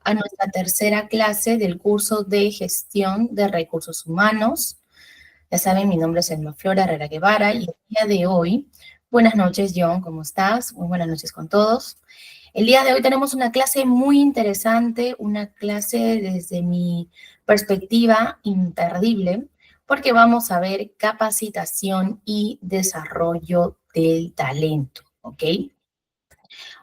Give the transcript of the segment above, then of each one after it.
a nuestra tercera clase del curso de Gestión de Recursos Humanos. Ya saben, mi nombre es Elma Flora Herrera Guevara y el día de hoy, buenas noches John, ¿cómo estás? Muy buenas noches con todos. El día de hoy tenemos una clase muy interesante, una clase desde mi perspectiva imperdible, porque vamos a ver capacitación y desarrollo del talento, ¿ok?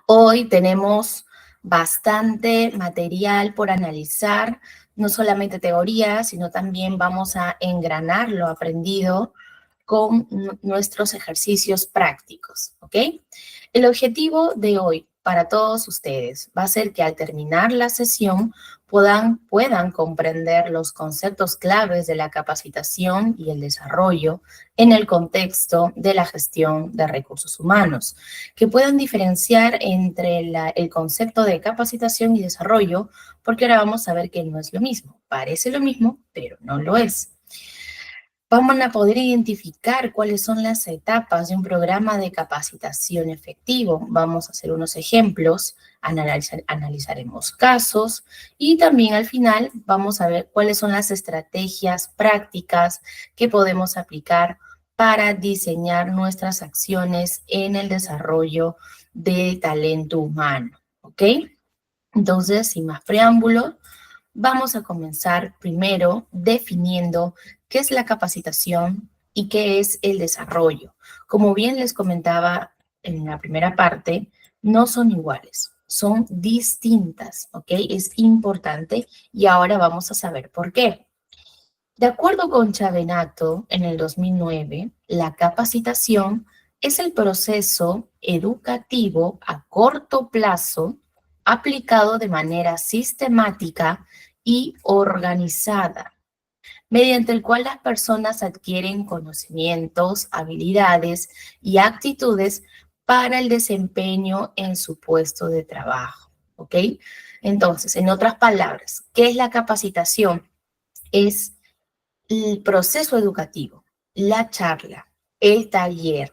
Hoy tenemos bastante material por analizar, no solamente teoría, sino también vamos a engranar lo aprendido con nuestros ejercicios prácticos, ¿ok? El objetivo de hoy para todos ustedes va a ser que al terminar la sesión puedan comprender los conceptos claves de la capacitación y el desarrollo en el contexto de la gestión de recursos humanos, que puedan diferenciar entre el concepto de capacitación y desarrollo, porque ahora vamos a ver que no es lo mismo. Parece lo mismo, pero no lo es. Vamos a poder identificar cuáles son las etapas de un programa de capacitación efectivo. Vamos a hacer unos ejemplos, analizaremos casos y también al final vamos a ver cuáles son las estrategias prácticas que podemos aplicar para diseñar nuestras acciones en el desarrollo del talento humano, ¿ok? Entonces, sin más preámbulos, vamos a comenzar primero definiendo qué es la capacitación y qué es el desarrollo. Como bien les comentaba en la primera parte, no son iguales, son distintas, ¿ok? Es importante y ahora vamos a saber por qué. De acuerdo con Chavenato, en el 2009, la capacitación es el proceso educativo a corto plazo aplicado de manera sistemática y organizada, mediante el cual las personas adquieren conocimientos, habilidades y actitudes para el desempeño en su puesto de trabajo, ¿ok? Entonces, en otras palabras, ¿qué es la capacitación? Es el proceso educativo, la charla, el taller,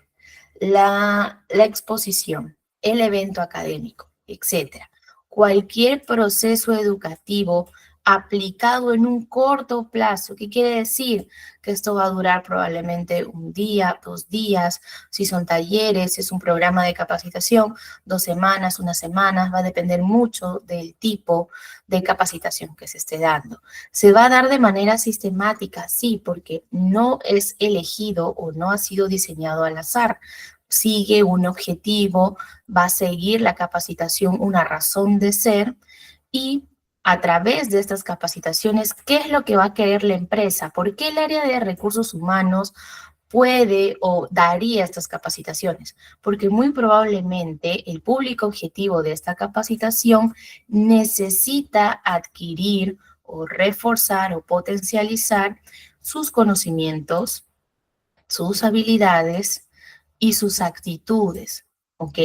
la exposición, el evento académico, etcétera. Cualquier proceso educativo aplicado en un corto plazo. ¿Qué quiere decir? Que esto va a durar probablemente un día, 2 días, si son talleres, si es un programa de capacitación, 2 semanas, una semana, va a depender mucho del tipo de capacitación que se esté dando. ¿Se va a dar de manera sistemática? Sí, porque no es elegido o no ha sido diseñado al azar. Sigue un objetivo, va a seguir la capacitación una razón de ser y a través de estas capacitaciones, ¿qué es lo que va a querer la empresa? ¿Por qué el área de recursos humanos puede o daría estas capacitaciones? Porque muy probablemente el público objetivo de esta capacitación necesita adquirir o reforzar o potencializar sus conocimientos, sus habilidades y sus actitudes, ¿ok?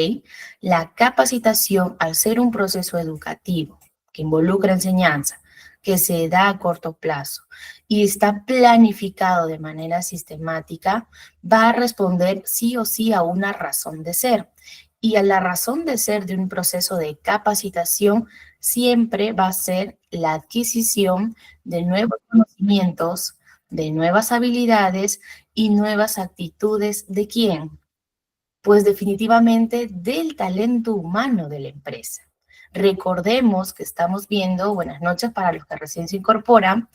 La capacitación, al ser un proceso educativo que involucra enseñanza, que se da a corto plazo y está planificado de manera sistemática, va a responder sí o sí a una razón de ser. Y a la razón de ser de un proceso de capacitación siempre va a ser la adquisición de nuevos conocimientos, de nuevas habilidades y nuevas actitudes. ¿De quién? Pues definitivamente del talento humano de la empresa. Recordemos que estamos viendo, buenas noches para los que recién se incorporan,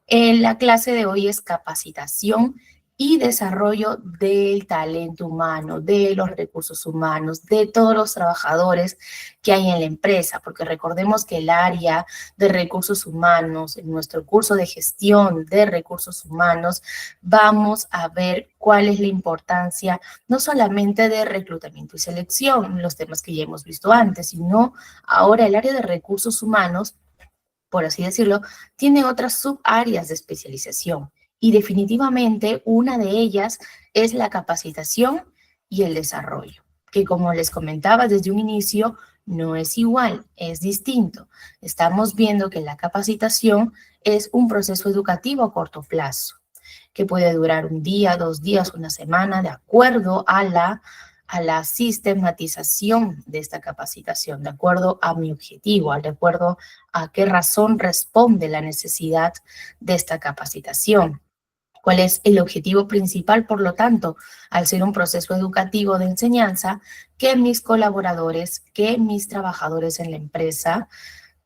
la clase de hoy es capacitación y desarrollo del talento humano, de los recursos humanos, de todos los trabajadores que hay en la empresa, porque recordemos que el área de recursos humanos, en nuestro curso de gestión de recursos humanos, vamos a ver cuál es la importancia no solamente de reclutamiento y selección, los temas que ya hemos visto antes, sino ahora el área de recursos humanos, por así decirlo, tiene otras subáreas de especialización y definitivamente una de ellas es la capacitación y el desarrollo, que como les comentaba desde un inicio, no es igual, es distinto. Estamos viendo que la capacitación es un proceso educativo a corto plazo, que puede durar un día, 2 días, una semana, de acuerdo a a la sistematización de esta capacitación, de acuerdo a mi objetivo, de acuerdo a qué razón responde la necesidad de esta capacitación. ¿Cuál es el objetivo principal? Por lo tanto, al ser un proceso educativo de enseñanza, que mis colaboradores, que mis trabajadores en la empresa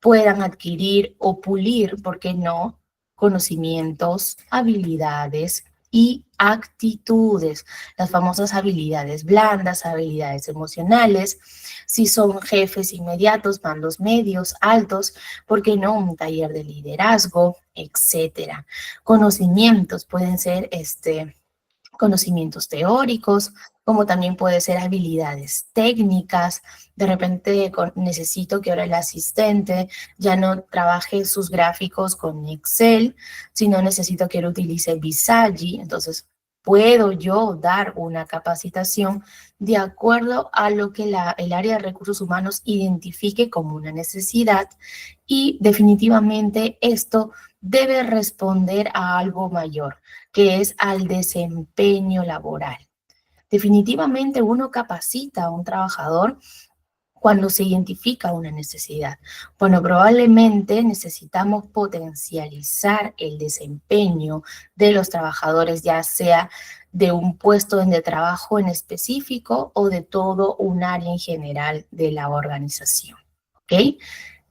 puedan adquirir o pulir, ¿por qué no?, conocimientos, habilidades y actitudes, las famosas habilidades blandas, habilidades emocionales, si son jefes inmediatos, mandos medios, altos, ¿por qué no?, un taller de liderazgo, etcétera. Conocimientos pueden ser conocimientos teóricos, como también puede ser habilidades técnicas. De repente necesito que ahora el asistente ya no trabaje sus gráficos con Excel, sino necesito que él utilice Visagi. Entonces, puedo yo dar una capacitación de acuerdo a lo que el área de recursos humanos identifique como una necesidad, y definitivamente esto debe responder a algo mayor, que es al desempeño laboral. Definitivamente uno capacita a un trabajador cuando se identifica una necesidad. Bueno, probablemente necesitamos potencializar el desempeño de los trabajadores, ya sea de un puesto de trabajo en específico o de todo un área en general de la organización. ¿Ok?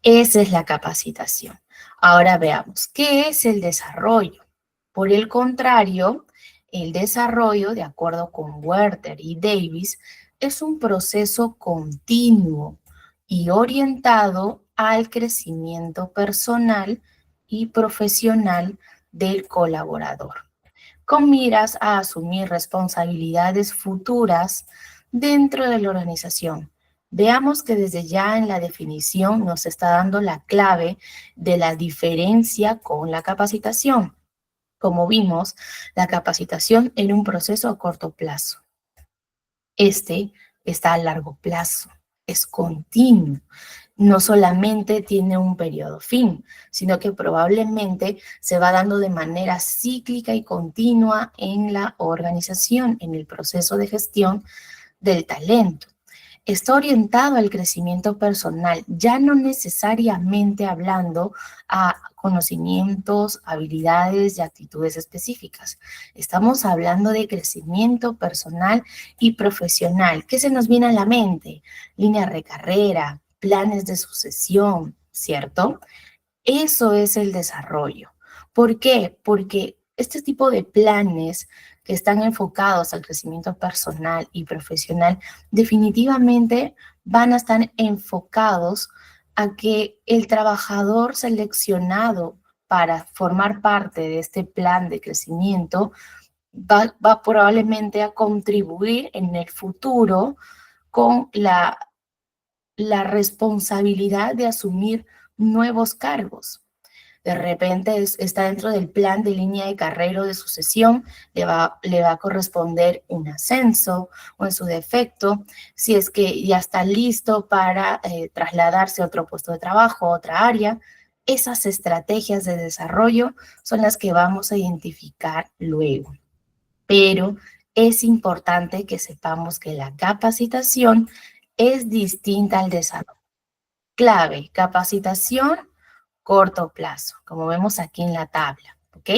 Esa es la capacitación. Ahora veamos, ¿qué es el desarrollo? Por el contrario, el desarrollo, de acuerdo con Werther y Davis, es un proceso continuo y orientado al crecimiento personal y profesional del colaborador, con miras a asumir responsabilidades futuras dentro de la organización. Veamos que desde ya en la definición nos está dando la clave de la diferencia con la capacitación. Como vimos, la capacitación era un proceso a corto plazo. Este está a largo plazo, es continuo. No solamente tiene un periodo fin, sino que probablemente se va dando de manera cíclica y continua en la organización, en el proceso de gestión del talento. Está orientado al crecimiento personal, ya no necesariamente hablando a conocimientos, habilidades y actitudes específicas. Estamos hablando de crecimiento personal y profesional. ¿Qué se nos viene a la mente? Líneas de carrera, planes de sucesión, ¿cierto? Eso es el desarrollo. ¿Por qué? Porque este tipo de planes que están enfocados al crecimiento personal y profesional definitivamente van a estar enfocados a que el trabajador seleccionado para formar parte de este plan de crecimiento va probablemente a contribuir en el futuro con la responsabilidad de asumir nuevos cargos. De repente está dentro del plan de línea de carrera o de sucesión, le va a corresponder un ascenso, o en su defecto, si es que ya está listo para trasladarse a otro puesto de trabajo, a otra área. Esas estrategias de desarrollo son las que vamos a identificar luego. Pero es importante que sepamos que la capacitación es distinta al desarrollo. Clave, capacitación corto plazo, como vemos aquí en la tabla, ¿ok?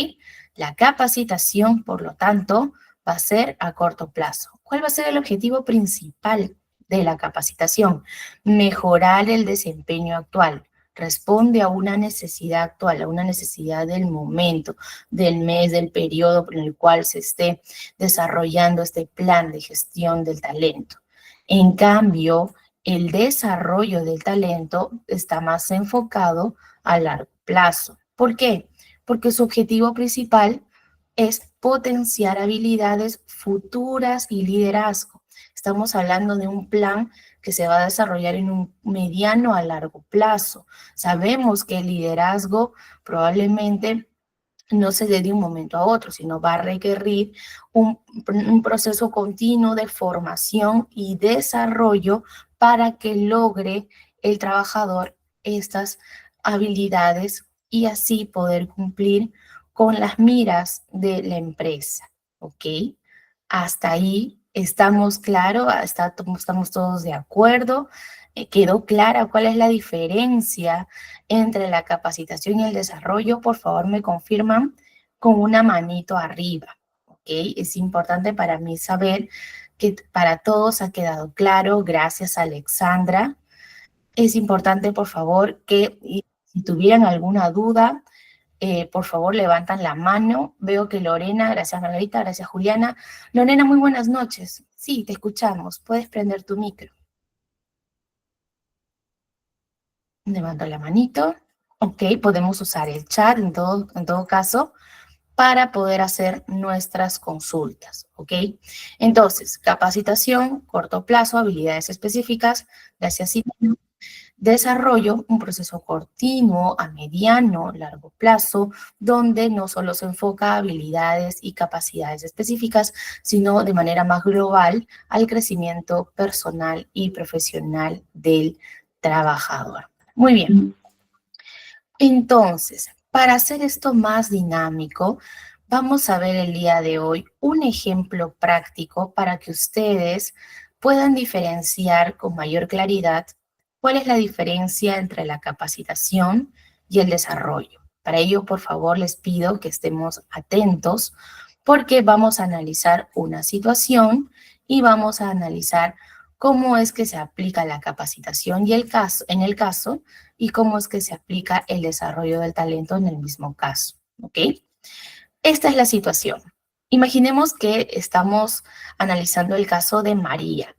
La capacitación, por lo tanto, va a ser a corto plazo. ¿Cuál va a ser el objetivo principal de la capacitación? Mejorar el desempeño actual. Responde a una necesidad actual, a una necesidad del momento, del mes, del periodo en el cual se esté desarrollando este plan de gestión del talento. En cambio, el desarrollo del talento está más enfocado a largo plazo. ¿Por qué? Porque su objetivo principal es potenciar habilidades futuras y liderazgo. Estamos hablando de un plan que se va a desarrollar en un mediano a largo plazo. Sabemos que el liderazgo probablemente no se dé de un momento a otro, sino va a requerir un proceso continuo de formación y desarrollo para que logre el trabajador estas habilidades y así poder cumplir con las miras de la empresa, ¿ok? Hasta ahí ¿Estamos claros? ¿Estamos todos de acuerdo? ¿Quedó clara cuál es la diferencia entre la capacitación y el desarrollo? Por favor, me confirman con una manito arriba, ¿ok? Es importante para mí saber que para todos ha quedado claro. Gracias, Alexandra. Es importante, por favor, que si tuvieran alguna duda, por favor, levantan la mano. Veo que Lorena, gracias Margarita, gracias Juliana. Lorena, muy buenas noches. Sí, te escuchamos. Puedes prender tu micro. Levanto la manito. Ok, podemos usar el chat en todo caso para poder hacer nuestras consultas, ¿ok? Entonces, capacitación, corto plazo, habilidades específicas, gracias Silvia. Desarrollo, un proceso continuo a mediano, largo plazo, donde no solo se enfoca a habilidades y capacidades específicas, sino de manera más global al crecimiento personal y profesional del trabajador. Muy bien. Entonces, para hacer esto más dinámico, vamos a ver el día de hoy un ejemplo práctico para que ustedes puedan diferenciar con mayor claridad cuál es la diferencia entre la capacitación y el desarrollo. Para ello, por favor, les pido que estemos atentos porque vamos a analizar una situación y vamos a analizar cómo es que se aplica la capacitación y en el caso y cómo es que se aplica el desarrollo del talento en el mismo caso, ¿ok? Esta es la situación. Imaginemos que estamos analizando el caso de María.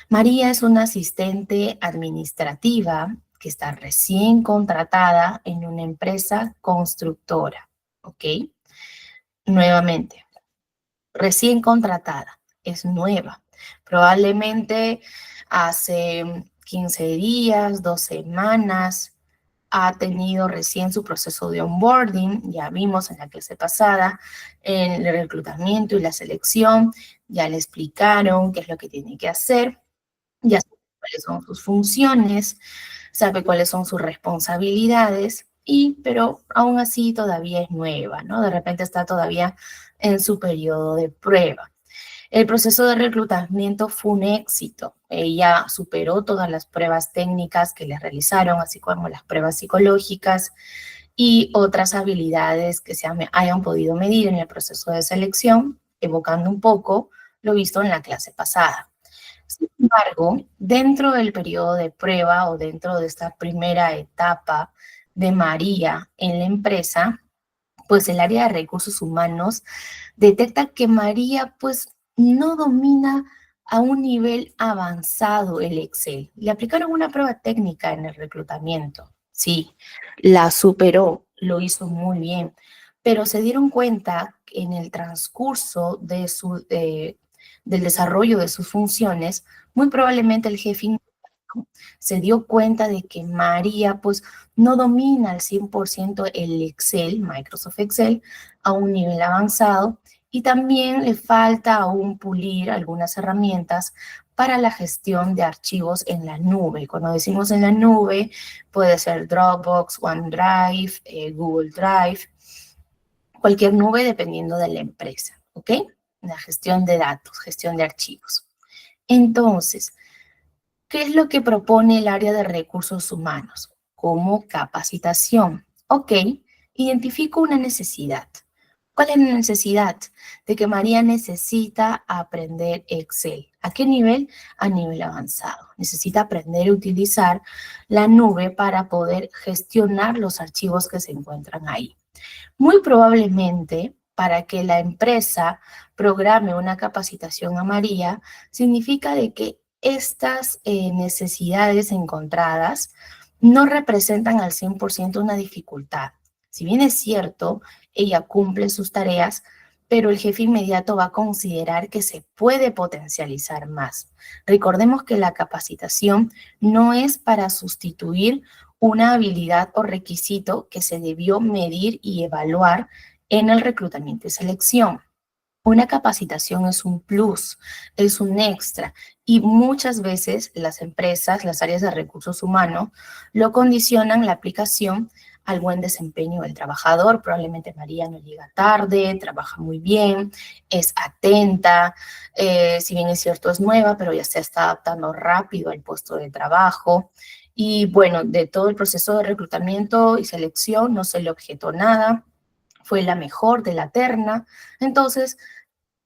María es una asistente administrativa que está recién contratada en una empresa constructora, ¿ok? Nuevamente, recién contratada, es nueva. Probablemente hace 15 días, 2 semanas, ha tenido recién su proceso de onboarding, ya vimos en la clase pasada, en el reclutamiento y la selección, ya le explicaron qué es lo que tiene que hacer, ya sabe cuáles son sus funciones, sabe cuáles son sus responsabilidades, pero aún así todavía es nueva, ¿no? De repente está todavía en su periodo de prueba. El proceso de reclutamiento fue un éxito. Ella superó todas las pruebas técnicas que le realizaron, así como las pruebas psicológicas y otras habilidades que se hayan podido medir en el proceso de selección, evocando un poco lo visto en la clase pasada. Sin embargo, dentro del periodo de prueba o dentro de esta primera etapa de María en la empresa, pues el área de recursos humanos detecta que María pues no domina a un nivel avanzado el Excel. Le aplicaron una prueba técnica en el reclutamiento. Sí, la superó, lo hizo muy bien, pero se dieron cuenta que en el transcurso del desarrollo de sus funciones, muy probablemente el jefe se dio cuenta de que María pues no domina al 100% el Excel, Microsoft Excel, a un nivel avanzado y también le falta aún pulir algunas herramientas para la gestión de archivos en la nube. Cuando decimos en la nube, puede ser Dropbox, OneDrive, Google Drive, cualquier nube dependiendo de la empresa, ¿ok? La gestión de datos, gestión de archivos. Entonces, ¿qué es lo que propone el área de recursos humanos? Como capacitación. Ok, identifico una necesidad. ¿Cuál es la necesidad? De que María necesita aprender Excel. ¿A qué nivel? A nivel avanzado. Necesita aprender a utilizar la nube para poder gestionar los archivos que se encuentran ahí. Muy probablemente, para que la empresa programe una capacitación a María, significa de que estas necesidades encontradas no representan al 100% una dificultad. Si bien es cierto, ella cumple sus tareas, pero el jefe inmediato va a considerar que se puede potencializar más. Recordemos que la capacitación no es para sustituir una habilidad o requisito que se debió medir y evaluar en el reclutamiento y selección. Una capacitación es un plus, es un extra y muchas veces las empresas, las áreas de recursos humanos, lo condicionan la aplicación al buen desempeño del trabajador. Probablemente María no llega tarde, trabaja muy bien, es atenta, si bien es cierto es nueva, pero ya se está adaptando rápido al puesto de trabajo. Y bueno, de todo el proceso de reclutamiento y selección no se le objetó nada, fue la mejor de la terna, entonces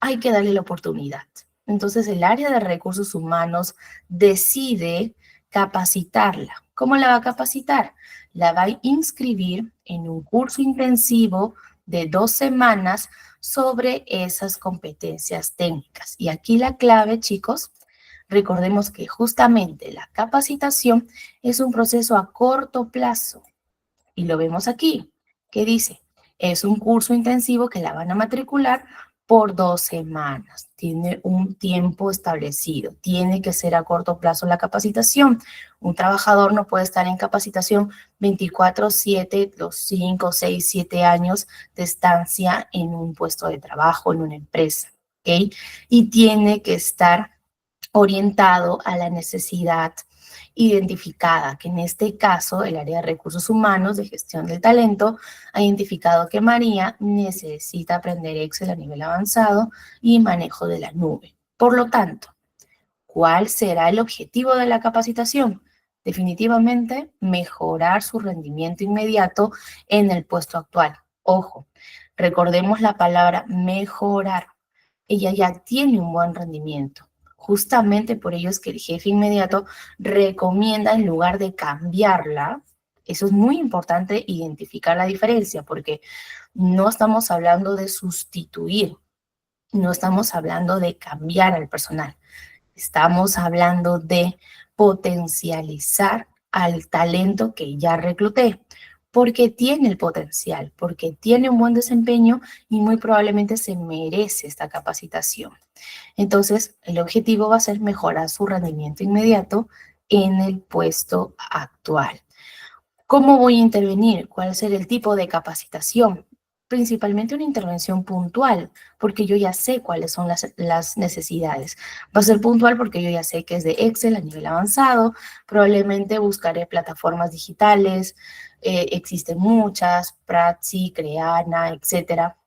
hay que darle la oportunidad. Entonces el área de recursos humanos decide capacitarla. ¿Cómo la va a capacitar? La va a inscribir en un curso intensivo de 2 semanas sobre esas competencias técnicas. Y aquí la clave, chicos, recordemos que justamente la capacitación es un proceso a corto plazo. Y lo vemos aquí, que dice, es un curso intensivo que la van a matricular por 2 semanas. Tiene un tiempo establecido. Tiene que ser a corto plazo la capacitación. Un trabajador no puede estar en capacitación 24/7, los 5, 6, 7 años de estancia en un puesto de trabajo, en una empresa. ¿Ok? Y tiene que estar orientado a la necesidad identificada, que en este caso el área de recursos humanos de gestión del talento ha identificado que María necesita aprender Excel a nivel avanzado y manejo de la nube. Por lo tanto, ¿cuál será el objetivo de la capacitación? Definitivamente, mejorar su rendimiento inmediato en el puesto actual. Ojo, recordemos la palabra mejorar. Ella ya tiene un buen rendimiento. Justamente por ello es que el jefe inmediato recomienda, en lugar de cambiarla, eso es muy importante identificar la diferencia, porque no estamos hablando de sustituir, no estamos hablando de cambiar al personal. Estamos hablando de potencializar al talento que ya recluté, porque tiene el potencial, porque tiene un buen desempeño y muy probablemente se merece esta capacitación. Entonces, el objetivo va a ser mejorar su rendimiento inmediato en el puesto actual. ¿Cómo voy a intervenir? ¿Cuál será el tipo de capacitación? Principalmente una intervención puntual, porque yo ya sé cuáles son las necesidades. Va a ser puntual porque yo ya sé que es de Excel a nivel avanzado, probablemente buscaré plataformas digitales, existen muchas, Prezi, Creana, etcétera,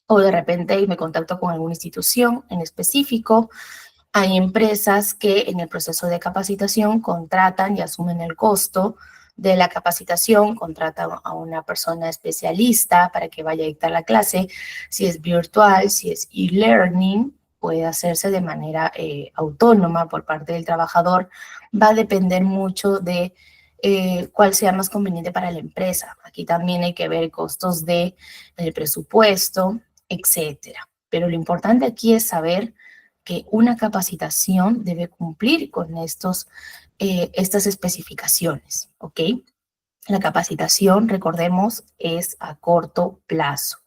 o de repente me contacto con alguna institución en específico. Hay empresas que en el proceso de capacitación contratan y asumen el costo de la capacitación, contratan a una persona especialista para que vaya a dictar la clase. Si es virtual, si es e-learning, puede hacerse de manera autónoma por parte del trabajador. Va a depender mucho de cuál sea más conveniente para la empresa. Aquí también hay que ver costos del presupuesto, etcétera. Pero lo importante aquí es saber que una capacitación debe cumplir con estas especificaciones, ¿ok? La capacitación, recordemos, es a corto plazo.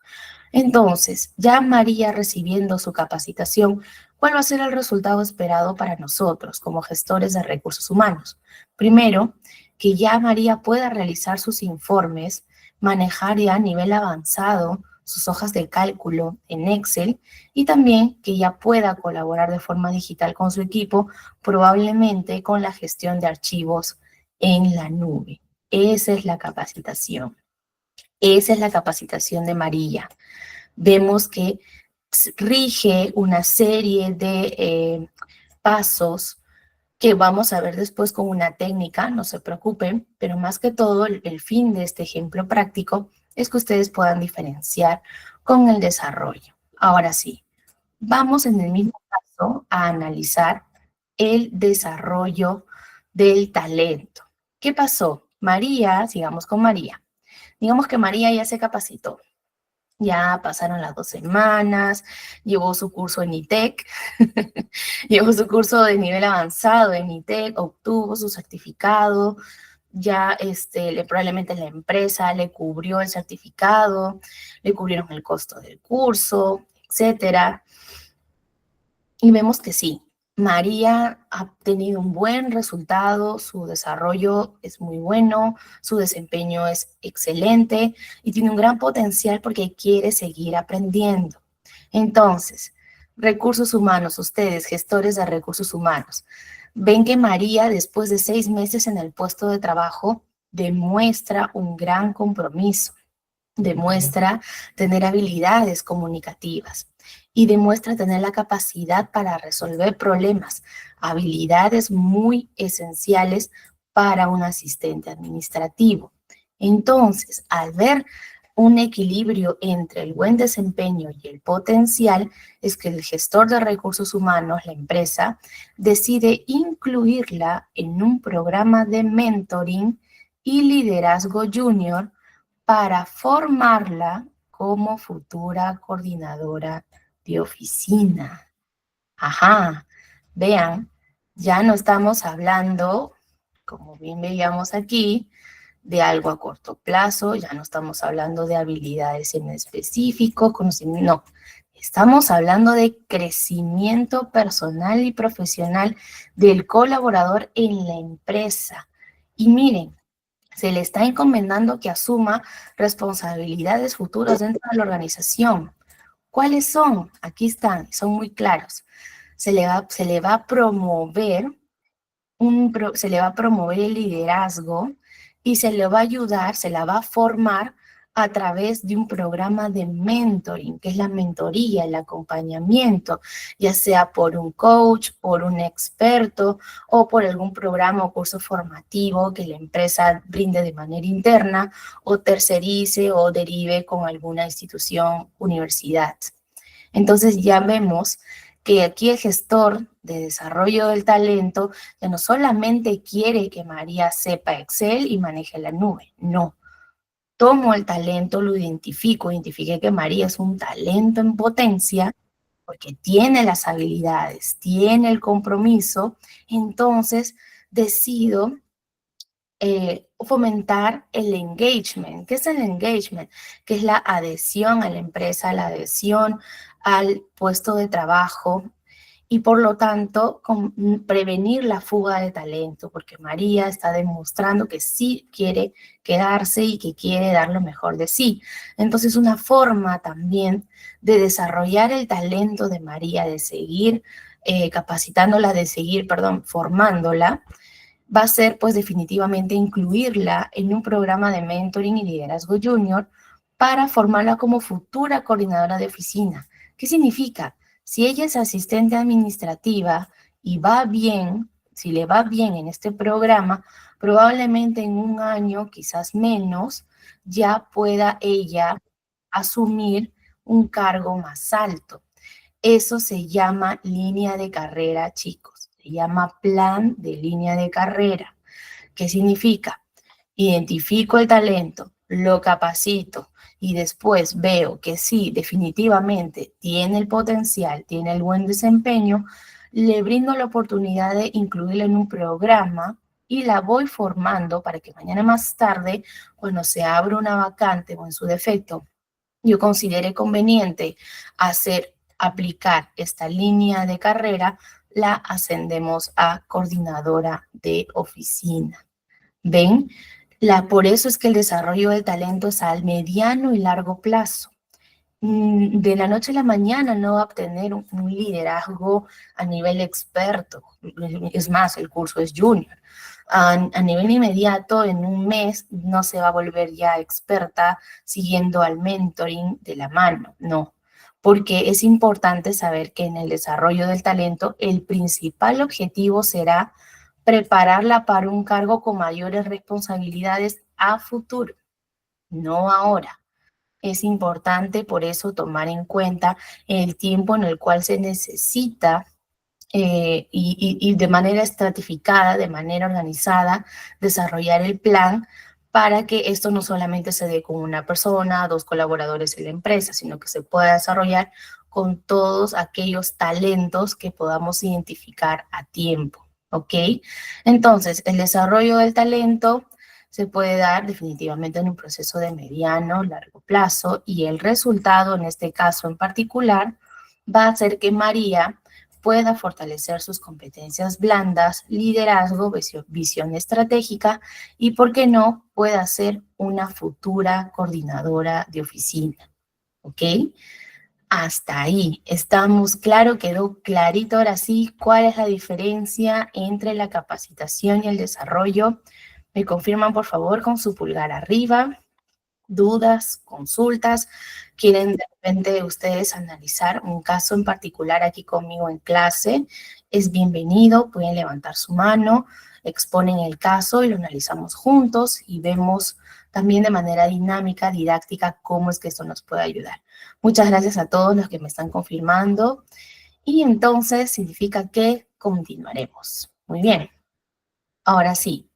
Entonces, ya María recibiendo su capacitación, ¿cuál va a ser el resultado esperado para nosotros como gestores de recursos humanos? Primero, que ya María pueda realizar sus informes, manejar ya a nivel avanzado sus hojas de cálculo en Excel y también que ya pueda colaborar de forma digital con su equipo, probablemente con la gestión de archivos en la nube. Esa es la capacitación. Esa es la capacitación de María. Vemos que rige una serie de pasos que vamos a ver después con una técnica, no se preocupen, pero más que todo el fin de este ejemplo práctico es que ustedes puedan diferenciar con el desarrollo. Ahora sí, vamos en el mismo caso a analizar el desarrollo del talento. ¿Qué pasó? María, sigamos con María. Digamos que María ya se capacitó. Ya pasaron las 2 semanas, llevó su curso en ITEC, llevó su curso de nivel avanzado en ITEC, obtuvo su certificado, ya probablemente la empresa le cubrió el certificado, le cubrieron el costo del curso, etcétera. Y vemos que sí, María ha tenido un buen resultado, su desarrollo es muy bueno, su desempeño es excelente y tiene un gran potencial porque quiere seguir aprendiendo. Entonces, recursos humanos, ustedes, gestores de recursos humanos, ven que María, después de 6 meses en el puesto de trabajo, demuestra un gran compromiso, demuestra tener habilidades comunicativas y demuestra tener la capacidad para resolver problemas, habilidades muy esenciales para un asistente administrativo. Entonces, al ver un equilibrio entre el buen desempeño y el potencial, es que el gestor de recursos humanos, la empresa, decide incluirla en un programa de mentoring y liderazgo junior para formarla como futura coordinadora de oficina. Ajá, vean, ya no estamos hablando, como bien veíamos aquí, de algo a corto plazo, ya no estamos hablando de habilidades en específico, conocimiento, no. Estamos hablando de crecimiento personal y profesional del colaborador en la empresa. Y miren, se le está encomendando que asuma responsabilidades futuras dentro de la organización. ¿Cuáles son? Aquí están, son muy claros. Se le va a promover se le va a promover el liderazgo y se le va a ayudar, se la va a formar a través de un programa de mentoring, que es la mentoría, el acompañamiento, ya sea por un coach, por un experto o por algún programa o curso formativo que la empresa brinde de manera interna o tercerice o derive con alguna institución, universidad. Entonces ya vemos que aquí el gestor de desarrollo del talento ya no solamente quiere que María sepa Excel y maneje la nube, no. Tomo el talento, lo identifique que María es un talento en potencia porque tiene las habilidades, tiene el compromiso, entonces decido fomentar el engagement. ¿Qué es el engagement? Que es la adhesión a la empresa, la adhesión al puesto de trabajo y por lo tanto prevenir la fuga de talento, porque María está demostrando que sí quiere quedarse y que quiere dar lo mejor de sí. Entonces, una forma también de desarrollar el talento de María, de seguir capacitándola, de seguir, formándola, va a ser pues definitivamente incluirla en un programa de mentoring y liderazgo junior para formarla como futura coordinadora de oficina. ¿Qué significa? Si ella es asistente administrativa y va bien, si le va bien en este programa, probablemente en un año, quizás menos, ya pueda ella asumir un cargo más alto. Eso se llama línea de carrera, chicos. Se llama plan de línea de carrera. ¿Qué significa? Identifico el talento, lo capacito y después veo que sí, definitivamente tiene el potencial, tiene el buen desempeño, le brindo la oportunidad de incluirla en un programa y la voy formando para que mañana más tarde, cuando se abra una vacante o en su defecto, yo considere conveniente aplicar esta línea de carrera, la ascendemos a coordinadora de oficina. ¿Ven? Por eso es que el desarrollo del talento es al mediano y largo plazo. De la noche a la mañana no va a obtener un liderazgo a nivel experto. Es más, el curso es junior. A nivel inmediato, en un mes, no se va a volver ya experta siguiendo al mentoring de la mano, no. Porque es importante saber que en el desarrollo del talento, el principal objetivo será prepararla para un cargo con mayores responsabilidades a futuro, no ahora. Es importante por eso tomar en cuenta el tiempo en el cual se necesita y de manera estratificada, de manera organizada, desarrollar el plan para que esto no solamente se dé con una persona, dos colaboradores en la empresa, sino que se pueda desarrollar con todos aquellos talentos que podamos identificar a tiempo, ¿ok? Entonces, el desarrollo del talento se puede dar definitivamente en un proceso de mediano, largo plazo y el resultado, en este caso en particular, va a ser que María pueda fortalecer sus competencias blandas, liderazgo, visión estratégica y, ¿por qué no?, pueda ser una futura coordinadora de oficina. ¿Ok? Hasta ahí. ¿Estamos claro? ¿Quedó clarito ahora sí cuál es la diferencia entre la capacitación y el desarrollo Me confirman, por favor, con su pulgar arriba. Dudas, consultas, quieren de repente ustedes analizar un caso en particular aquí conmigo en clase, es bienvenido, pueden levantar su mano, exponen el caso y lo analizamos juntos y vemos también de manera dinámica, didáctica, cómo es que esto nos puede ayudar. Muchas gracias a todos los que me están confirmando y entonces significa que continuaremos. Muy bien, ahora sí.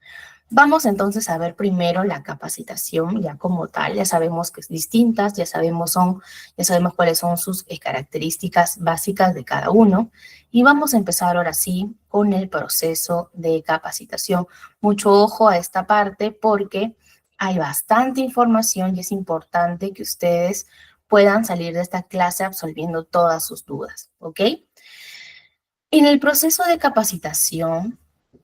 Vamos entonces a ver primero la capacitación ya como tal, ya sabemos que es distintas, ya sabemos cuáles son sus características básicas de cada uno y vamos a empezar ahora sí con el proceso de capacitación. Mucho ojo a esta parte porque hay bastante información y es importante que ustedes puedan salir de esta clase absolviendo todas sus dudas, ¿ok? En el proceso de capacitación,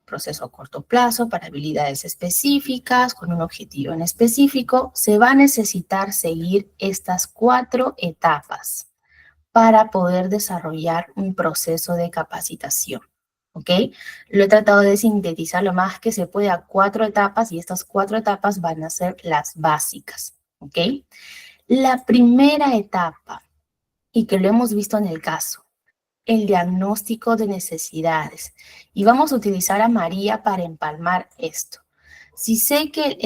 proceso a corto plazo para habilidades específicas, con un objetivo en específico, se va a necesitar seguir estas 4 etapas para poder desarrollar un proceso de capacitación. ¿Ok? Lo he tratado de sintetizar lo más que se puede a 4 etapas y estas 4 etapas van a ser las básicas. ¿Ok? La primera etapa, y que lo hemos visto en el caso, el diagnóstico de necesidades. Y vamos a utilizar a María para empalmar esto. Si sé que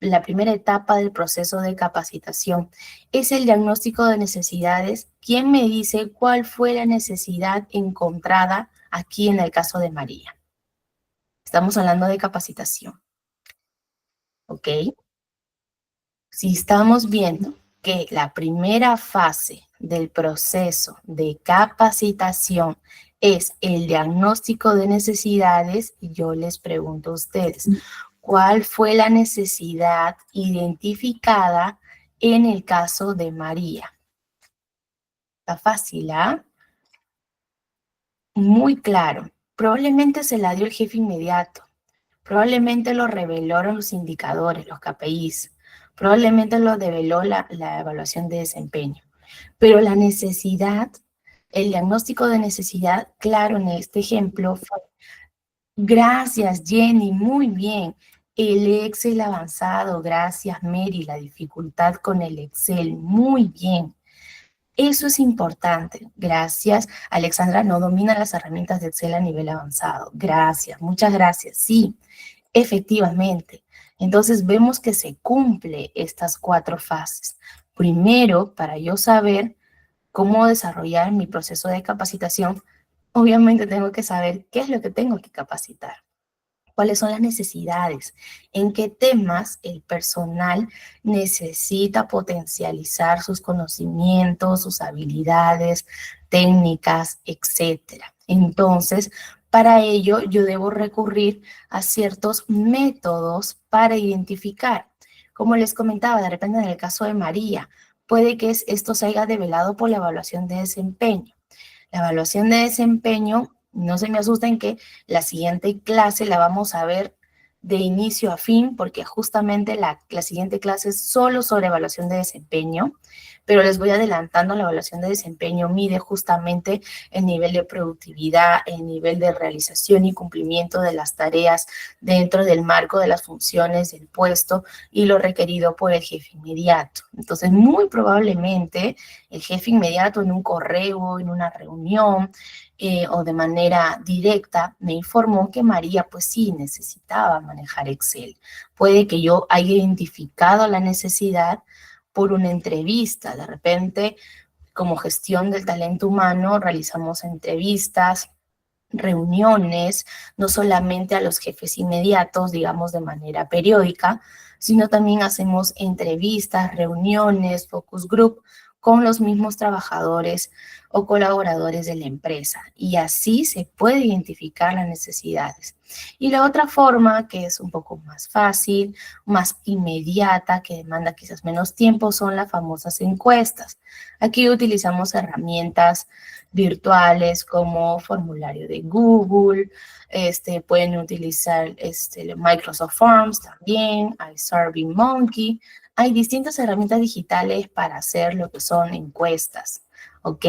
la primera etapa del proceso de capacitación es el diagnóstico de necesidades, ¿quién me dice cuál fue la necesidad encontrada aquí en el caso de María? Estamos hablando de capacitación, ¿ok? Si estamos viendo que la primera fase del proceso de capacitación es el diagnóstico de necesidades, yo les pregunto a ustedes, ¿cuál fue la necesidad identificada en el caso de María? Está fácil, ¿ah? Muy claro. Probablemente se la dio el jefe inmediato. Probablemente lo revelaron los indicadores, los KPIs. Probablemente lo develó la evaluación de desempeño. Pero la necesidad, el diagnóstico de necesidad, claro, en este ejemplo fue, gracias Jenny, muy bien. El Excel avanzado, gracias Mary, la dificultad con el Excel, muy bien. Eso es importante. Gracias. Alexandra no domina las herramientas de Excel a nivel avanzado. Gracias, muchas gracias. Sí, efectivamente. Entonces vemos que se cumple estas 4 fases. Primero, para yo saber cómo desarrollar mi proceso de capacitación, obviamente tengo que saber qué es lo que tengo que capacitar. ¿Cuáles son las necesidades? ¿En qué temas el personal necesita potencializar sus conocimientos, sus habilidades, técnicas, etcétera? Entonces, para ello yo debo recurrir a ciertos métodos para identificar. Como les comentaba, de repente en el caso de María, puede que esto se haya develado por la evaluación de desempeño. La evaluación de desempeño, no se me asusten que la siguiente clase la vamos a ver de inicio a fin, porque justamente la siguiente clase es solo sobre evaluación de desempeño, pero les voy adelantando, la evaluación de desempeño mide justamente el nivel de productividad, el nivel de realización y cumplimiento de las tareas dentro del marco de las funciones del puesto y lo requerido por el jefe inmediato. Entonces, muy probablemente el jefe inmediato en un correo, en una reunión o de manera directa me informó que María pues sí necesitaba manejar Excel. Puede que yo haya identificado la necesidad por una entrevista. De repente, como gestión del talento humano, realizamos entrevistas, reuniones, no solamente a los jefes inmediatos, digamos de manera periódica, sino también hacemos entrevistas, reuniones, focus group con los mismos trabajadores o colaboradores de la empresa. Y así se puede identificar las necesidades. Y la otra forma, que es un poco más fácil, más inmediata, que demanda quizás menos tiempo, son las famosas encuestas. Aquí utilizamos herramientas virtuales como formulario de Google, pueden utilizar Microsoft Forms también, hay SurveyMonkey. Hay distintas herramientas digitales para hacer lo que son encuestas, ¿ok?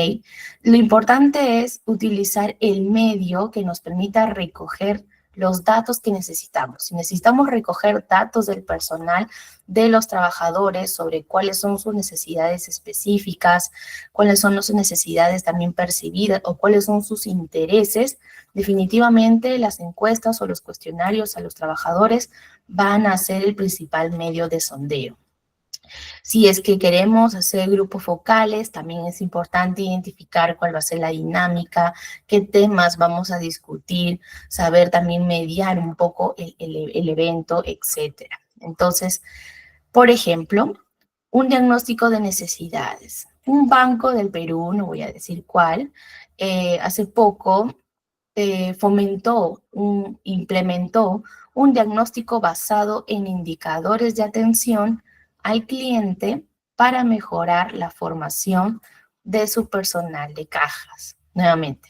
Lo importante es utilizar el medio que nos permita recoger los datos que necesitamos. Si necesitamos recoger datos del personal, de los trabajadores, sobre cuáles son sus necesidades específicas, cuáles son sus necesidades también percibidas o cuáles son sus intereses, definitivamente las encuestas o los cuestionarios a los trabajadores van a ser el principal medio de sondeo. Si es que queremos hacer grupos focales, también es importante identificar cuál va a ser la dinámica, qué temas vamos a discutir, saber también mediar un poco el evento, etcétera. Entonces, por ejemplo, un diagnóstico de necesidades. Un banco del Perú, no voy a decir cuál, hace poco implementó un diagnóstico basado en indicadores de atención al cliente para mejorar la formación de su personal de cajas. Nuevamente,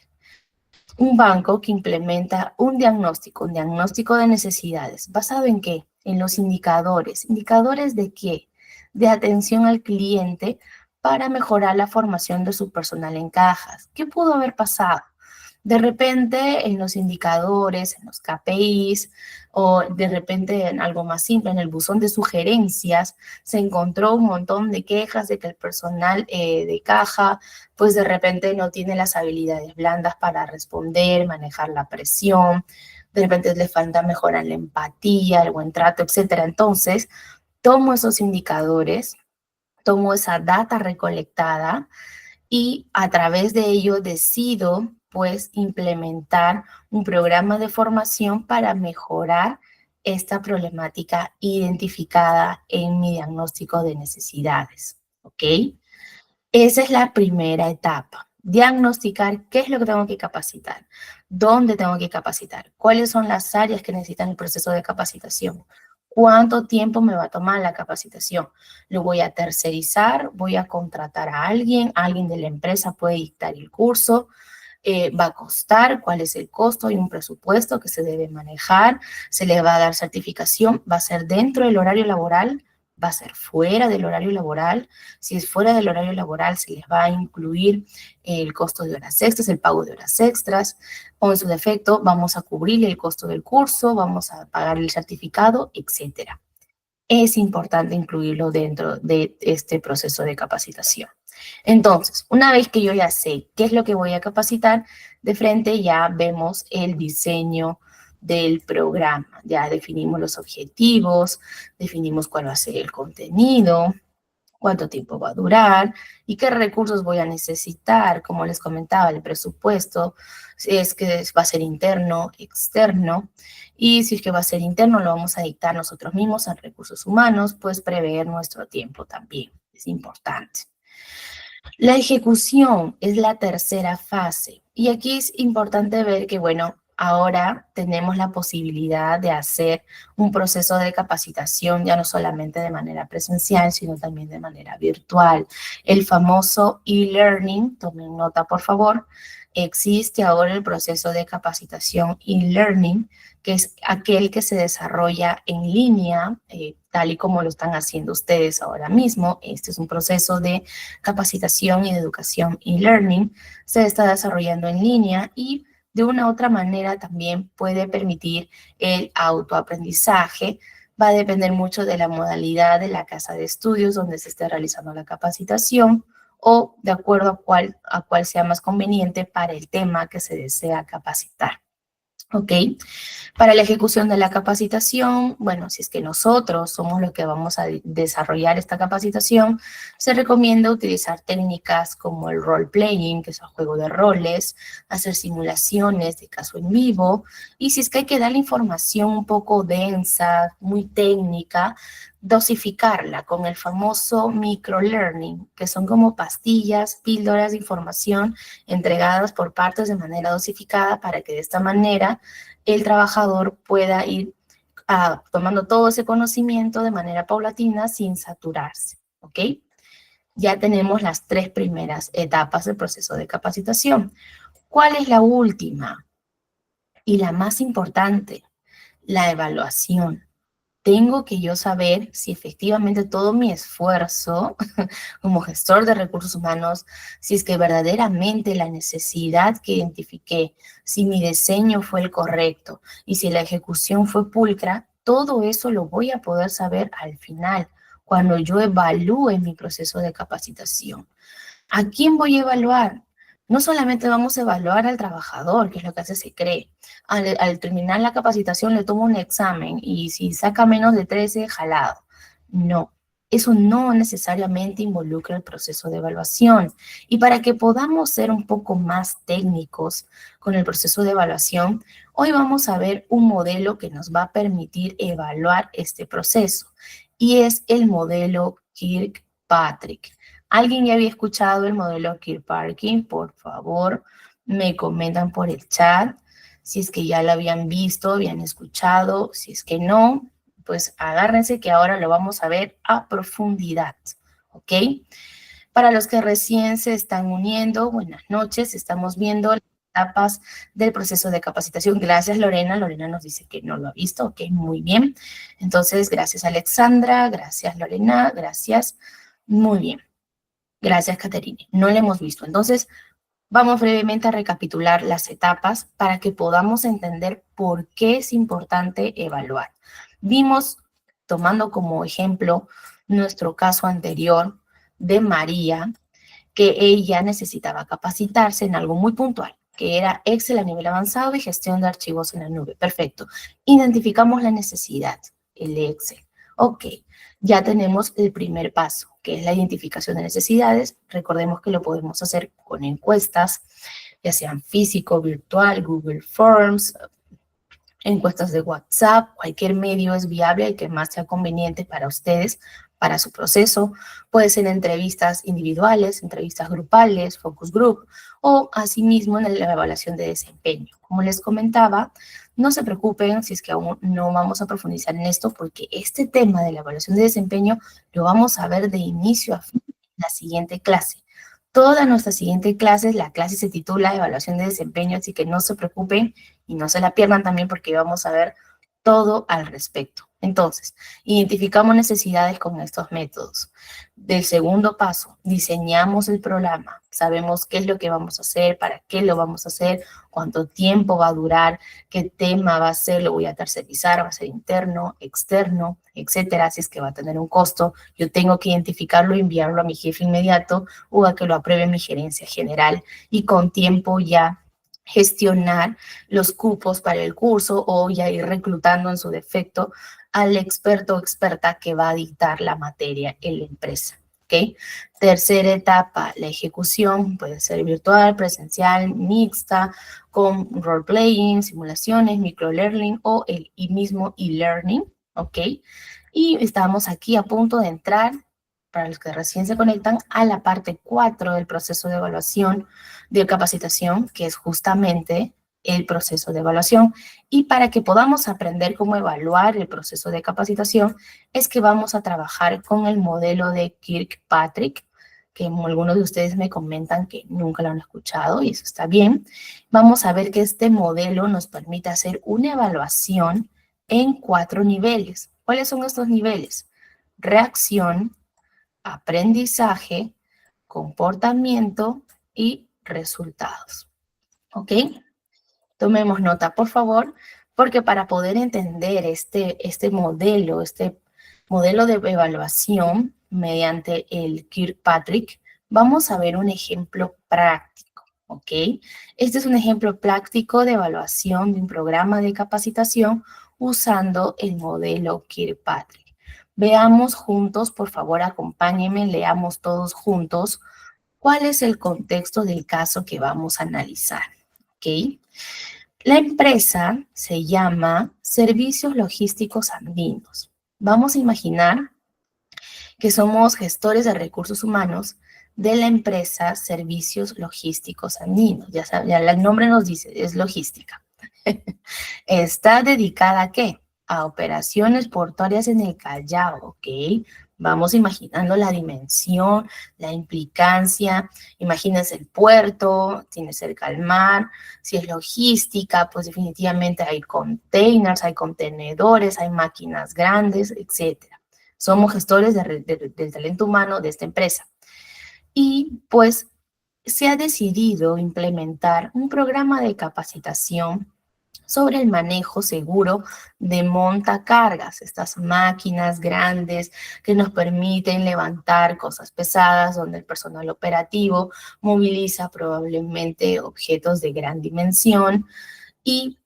un banco que implementa un diagnóstico de necesidades. ¿Basado en qué? En los indicadores. ¿Indicadores de qué? De atención al cliente para mejorar la formación de su personal en cajas. ¿Qué pudo haber pasado? De repente en los indicadores, en los KPIs, o de repente en algo más simple, en el buzón de sugerencias, se encontró un montón de quejas de que el personal de caja, pues de repente no tiene las habilidades blandas para responder, manejar la presión, de repente le falta mejorar la empatía, el buen trato, etcétera. Entonces, tomo esos indicadores, tomo esa data recolectada y a través de ello decido pues implementar un programa de formación para mejorar esta problemática identificada en mi diagnóstico de necesidades, ¿ok? Esa es la primera etapa. Diagnosticar qué es lo que tengo que capacitar, dónde tengo que capacitar, cuáles son las áreas que necesitan el proceso de capacitación, cuánto tiempo me va a tomar la capacitación. Lo voy a tercerizar, voy a contratar a alguien de la empresa puede dictar el curso, va a costar, cuál es el costo y un presupuesto que se debe manejar, se le va a dar certificación, va a ser dentro del horario laboral, va a ser fuera del horario laboral. Si es fuera del horario laboral, se les va a incluir el costo de horas extras, el pago de horas extras, o en su defecto vamos a cubrir el costo del curso, vamos a pagar el certificado, etcétera. Es importante incluirlo dentro de este proceso de capacitación. Entonces, una vez que yo ya sé qué es lo que voy a capacitar, de frente ya vemos el diseño del programa. Ya definimos los objetivos, definimos cuál va a ser el contenido, cuánto tiempo va a durar y qué recursos voy a necesitar. Como les comentaba, el presupuesto, si es que va a ser interno, externo, y si es que va a ser interno, lo vamos a dictar nosotros mismos en recursos humanos, pues prever nuestro tiempo también, es importante. La ejecución es la tercera fase y aquí es importante ver que, bueno, ahora tenemos la posibilidad de hacer un proceso de capacitación ya no solamente de manera presencial, sino también de manera virtual. El famoso e-learning, tomen nota por favor, existe ahora el proceso de capacitación e-learning, que es aquel que se desarrolla en línea, tal y como lo están haciendo ustedes ahora mismo. Este es un proceso de capacitación y de educación e-learning, se está desarrollando en línea y de una u otra manera también puede permitir el autoaprendizaje. Va a depender mucho de la modalidad de la casa de estudios donde se esté realizando la capacitación o de acuerdo a cuál sea más conveniente para el tema que se desea capacitar. ¿Ok? Para la ejecución de la capacitación, bueno, si es que nosotros somos los que vamos a desarrollar esta capacitación, se recomienda utilizar técnicas como el role playing, que es el juego de roles, hacer simulaciones de caso en vivo, y si es que hay que dar la información un poco densa, muy técnica, dosificarla con el famoso microlearning, que son como pastillas, píldoras de información entregadas por partes de manera dosificada para que de esta manera el trabajador pueda ir tomando todo ese conocimiento de manera paulatina sin saturarse, ¿ok? Ya tenemos las tres primeras etapas del proceso de capacitación. ¿Cuál es la última? Y la más importante, la evaluación. tengo que yo saber si efectivamente todo mi esfuerzo como gestor de recursos humanos, si es que verdaderamente la necesidad que identifiqué, si mi diseño fue el correcto y si la ejecución fue pulcra, todo eso lo voy a poder saber al final, cuando yo evalúe mi proceso de capacitación. ¿A quién voy a evaluar? No solamente vamos a evaluar al trabajador, que es lo que hace se cree. Al terminar la capacitación le tomo un examen y si saca menos de 13, jalado. No, eso no necesariamente involucra el proceso de evaluación. Y para que podamos ser un poco más técnicos con el proceso de evaluación, hoy vamos a ver un modelo que nos va a permitir evaluar este proceso. Y es el modelo Kirkpatrick. ¿Alguien ya había escuchado el modelo Kirkpatrick? Por favor, me comentan por el chat si es que ya lo habían visto, habían escuchado. Si es que no, pues agárrense que ahora lo vamos a ver a profundidad, ¿ok? Para los que recién se están uniendo, buenas noches. Estamos viendo las etapas del proceso de capacitación. Gracias, Lorena. Lorena nos dice que no lo ha visto. Ok, muy bien. Entonces, gracias, Alexandra. Gracias, Lorena. Gracias. Muy bien. Gracias, Caterine. No lo hemos visto. Entonces, vamos brevemente a recapitular las etapas para que podamos entender por qué es importante evaluar. Vimos, tomando como ejemplo nuestro caso anterior de María, que ella necesitaba capacitarse en algo muy puntual, que era Excel a nivel avanzado y gestión de archivos en la nube. Perfecto. Identificamos la necesidad, el Excel. Ok, ya tenemos el primer paso, que es la identificación de necesidades. Recordemos que lo podemos hacer con encuestas, ya sean físico, virtual, Google Forms, encuestas de WhatsApp, cualquier medio es viable, el que más sea conveniente para ustedes, para su proceso. Puede ser entrevistas individuales, entrevistas grupales, focus group, o asimismo en la evaluación de desempeño. Como les comentaba, no se preocupen si es que aún no vamos a profundizar en esto, porque este tema de la evaluación de desempeño lo vamos a ver de inicio a fin en la siguiente clase. Toda nuestra siguiente clase, la clase se titula Evaluación de Desempeño, así que no se preocupen y no se la pierdan también porque vamos a ver todo al respecto. Entonces, identificamos necesidades con estos métodos. Del segundo paso, diseñamos el programa. Sabemos qué es lo que vamos a hacer, para qué lo vamos a hacer, cuánto tiempo va a durar, qué tema va a ser, lo voy a tercerizar, va a ser interno, externo, etcétera, si es que va a tener un costo. Yo tengo que identificarlo y enviarlo a mi jefe inmediato o a que lo apruebe mi gerencia general y con tiempo ya gestionar los cupos para el curso o ya ir reclutando en su defecto al experto o experta que va a dictar la materia en la empresa. ¿Okay? Tercera etapa, la ejecución puede ser virtual, presencial, mixta, con role-playing, simulaciones, microlearning o el mismo e-learning. ¿Ok? Y estamos aquí a punto de entrar, para los que recién se conectan, a la parte 4 del proceso de evaluación de capacitación, que es justamente el proceso de evaluación. Y para que podamos aprender cómo evaluar el proceso de capacitación, es que vamos a trabajar con el modelo de Kirkpatrick, que algunos de ustedes me comentan que nunca lo han escuchado, y eso está bien. Vamos a ver que este modelo nos permite hacer una evaluación en 4 niveles. ¿Cuáles son estos niveles? Reacción, aprendizaje, comportamiento y resultados. ¿Ok? Tomemos nota, por favor, porque para poder entender este modelo de evaluación mediante el Kirkpatrick, vamos a ver un ejemplo práctico, ¿ok? Este es un ejemplo práctico de evaluación de un programa de capacitación usando el modelo Kirkpatrick. Veamos juntos, por favor, acompáñenme, leamos todos juntos cuál es el contexto del caso que vamos a analizar, ¿ok? La empresa se llama Servicios Logísticos Andinos. Vamos a imaginar que somos gestores de recursos humanos de la empresa Servicios Logísticos Andinos. Ya saben, ya el nombre nos dice, es logística. Está dedicada ¿a qué? A operaciones portuarias en el Callao, ¿ok? Vamos imaginando la dimensión, la implicancia. Imagínense el puerto, tiene cerca al mar. Si es logística, pues definitivamente hay containers, hay contenedores, hay máquinas grandes, etcétera. Somos gestores del talento humano de esta empresa. Y pues se ha decidido implementar un programa de capacitación sobre el manejo seguro de montacargas, estas máquinas grandes que nos permiten levantar cosas pesadas, donde el personal operativo moviliza probablemente objetos de gran dimensión, y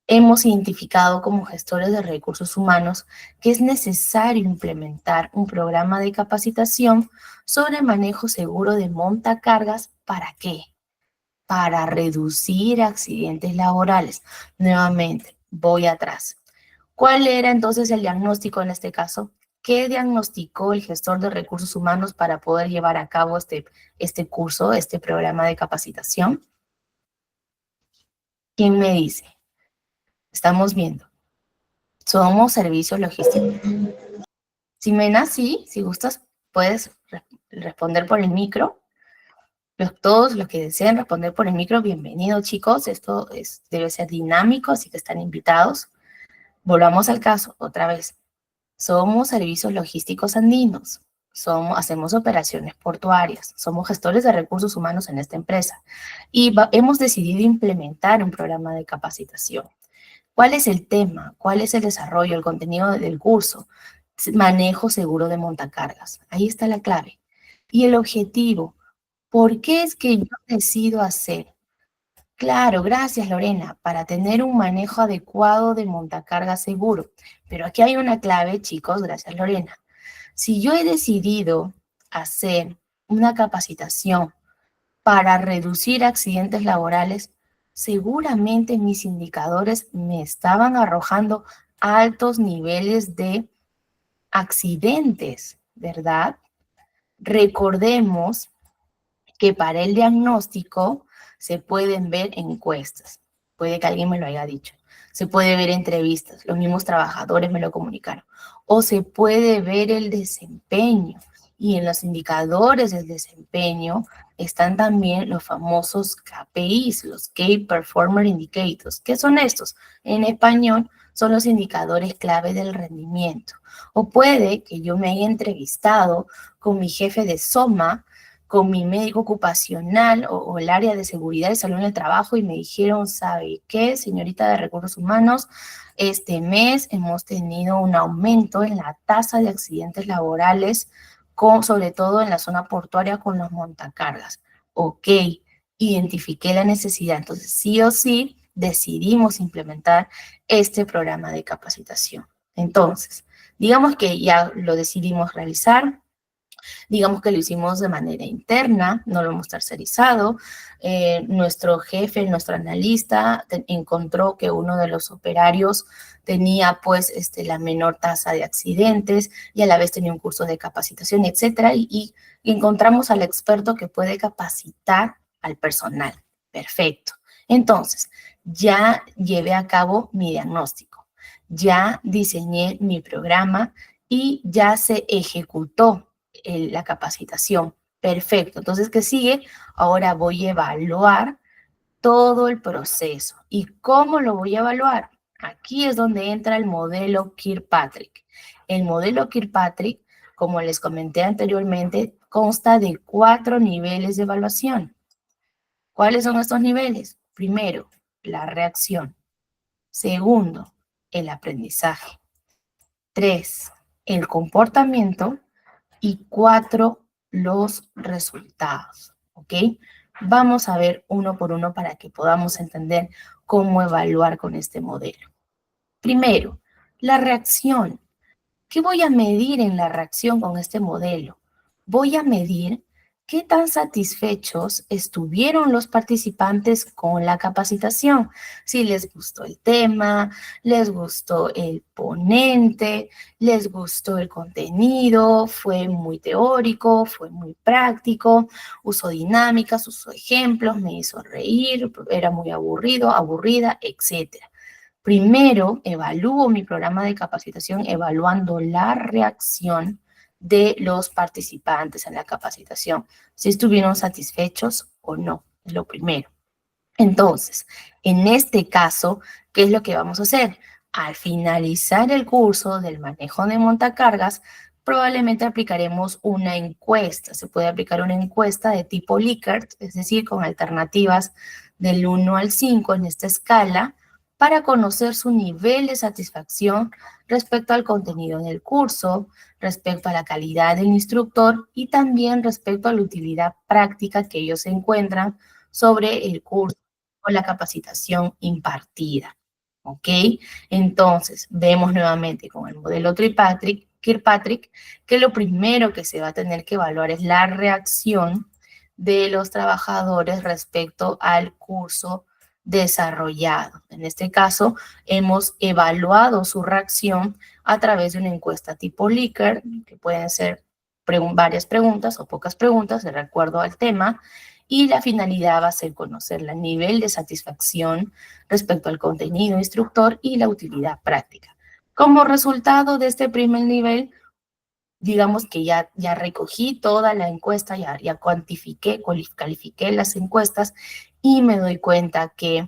hemos identificado como gestores de recursos humanos que es necesario implementar un programa de capacitación sobre manejo seguro de montacargas. ¿Para qué? Para reducir accidentes laborales. Nuevamente, voy atrás. ¿Cuál era entonces el diagnóstico en este caso? ¿Qué diagnosticó el gestor de recursos humanos para poder llevar a cabo este curso, este programa de capacitación? ¿Quién me dice? Estamos viendo. Somos servicios logísticos. Ximena, sí, si gustas, puedes responder por el micro. Todos los que deseen responder por el micro, bienvenidos, chicos. Esto debe ser dinámico, así que están invitados. Volvamos al caso, otra vez. Somos servicios logísticos andinos. Hacemos operaciones portuarias. Somos gestores de recursos humanos en esta empresa. Y hemos decidido implementar un programa de capacitación. ¿Cuál es el tema? ¿Cuál es el desarrollo, el contenido del curso? Manejo seguro de montacargas. Ahí está la clave. Y el objetivo. ¿Por qué es que yo decido hacer? Claro, gracias Lorena, para tener un manejo adecuado de montacargas seguro. Pero aquí hay una clave, chicos, gracias Lorena. Si yo he decidido hacer una capacitación para reducir accidentes laborales, seguramente mis indicadores me estaban arrojando altos niveles de accidentes, ¿verdad? Recordemos que para el diagnóstico se pueden ver encuestas. Puede que alguien me lo haya dicho. Se puede ver entrevistas, los mismos trabajadores me lo comunicaron. O se puede ver el desempeño. Y en los indicadores del desempeño están también los famosos KPIs, los Key Performer Indicators. ¿Qué son estos? En español son los indicadores clave del rendimiento. O puede que yo me haya entrevistado con mi jefe de SOMA, con mi médico ocupacional o el área de seguridad y salud en el trabajo y me dijeron, ¿sabe qué, señorita de recursos humanos? Este mes hemos tenido un aumento en la tasa de accidentes laborales, sobre todo en la zona portuaria con los montacargas. Ok, identifiqué la necesidad, entonces sí o sí decidimos implementar este programa de capacitación. Entonces, digamos que ya lo decidimos realizar. Digamos que lo hicimos de manera interna, no lo hemos tercerizado. Nuestro jefe, nuestro analista, encontró que uno de los operarios tenía pues la menor tasa de accidentes y a la vez tenía un curso de capacitación, etcétera, y encontramos al experto que puede capacitar al personal. Perfecto. Entonces, ya llevé a cabo mi diagnóstico, ya diseñé mi programa y ya se ejecutó la capacitación. Perfecto. Entonces, ¿qué sigue? Ahora voy a evaluar todo el proceso. ¿Y cómo lo voy a evaluar? Aquí es donde entra el modelo Kirkpatrick. El modelo Kirkpatrick, como les comenté anteriormente, consta de 4 niveles de evaluación. ¿Cuáles son estos niveles? Primero, la reacción. Segundo, el aprendizaje. 3, el comportamiento. Y 4, los resultados, ¿ok? Vamos a ver uno por uno para que podamos entender cómo evaluar con este modelo. Primero, la reacción. ¿Qué voy a medir en la reacción con este modelo? Voy a medir qué tan satisfechos estuvieron los participantes con la capacitación. Si les gustó el tema, les gustó el ponente, les gustó el contenido, fue muy teórico, fue muy práctico, usó dinámicas, usó ejemplos, me hizo reír, era muy aburrido, aburrida, etcétera. Primero, evalúo mi programa de capacitación evaluando la reacción de los participantes en la capacitación, si estuvieron satisfechos o no, es lo primero. Entonces, en este caso, ¿qué es lo que vamos a hacer? Al finalizar el curso del manejo de montacargas, probablemente aplicaremos una encuesta. Se puede aplicar una encuesta de tipo Likert, es decir, con alternativas del 1 al 5 en esta escala, para conocer su nivel de satisfacción respecto al contenido del curso, respecto a la calidad del instructor y también respecto a la utilidad práctica que ellos encuentran sobre el curso o la capacitación impartida. ¿Ok? Entonces, vemos nuevamente con el modelo Kirkpatrick que lo primero que se va a tener que evaluar es la reacción de los trabajadores respecto al curso desarrollado. En este caso, hemos evaluado su reacción a través de una encuesta tipo Likert, que pueden ser varias preguntas o pocas preguntas de acuerdo al tema, y la finalidad va a ser conocer el nivel de satisfacción respecto al contenido instructor y la utilidad práctica. Como resultado de este primer nivel, digamos que ya recogí toda la encuesta, ya cuantifiqué, califiqué las encuestas y me doy cuenta que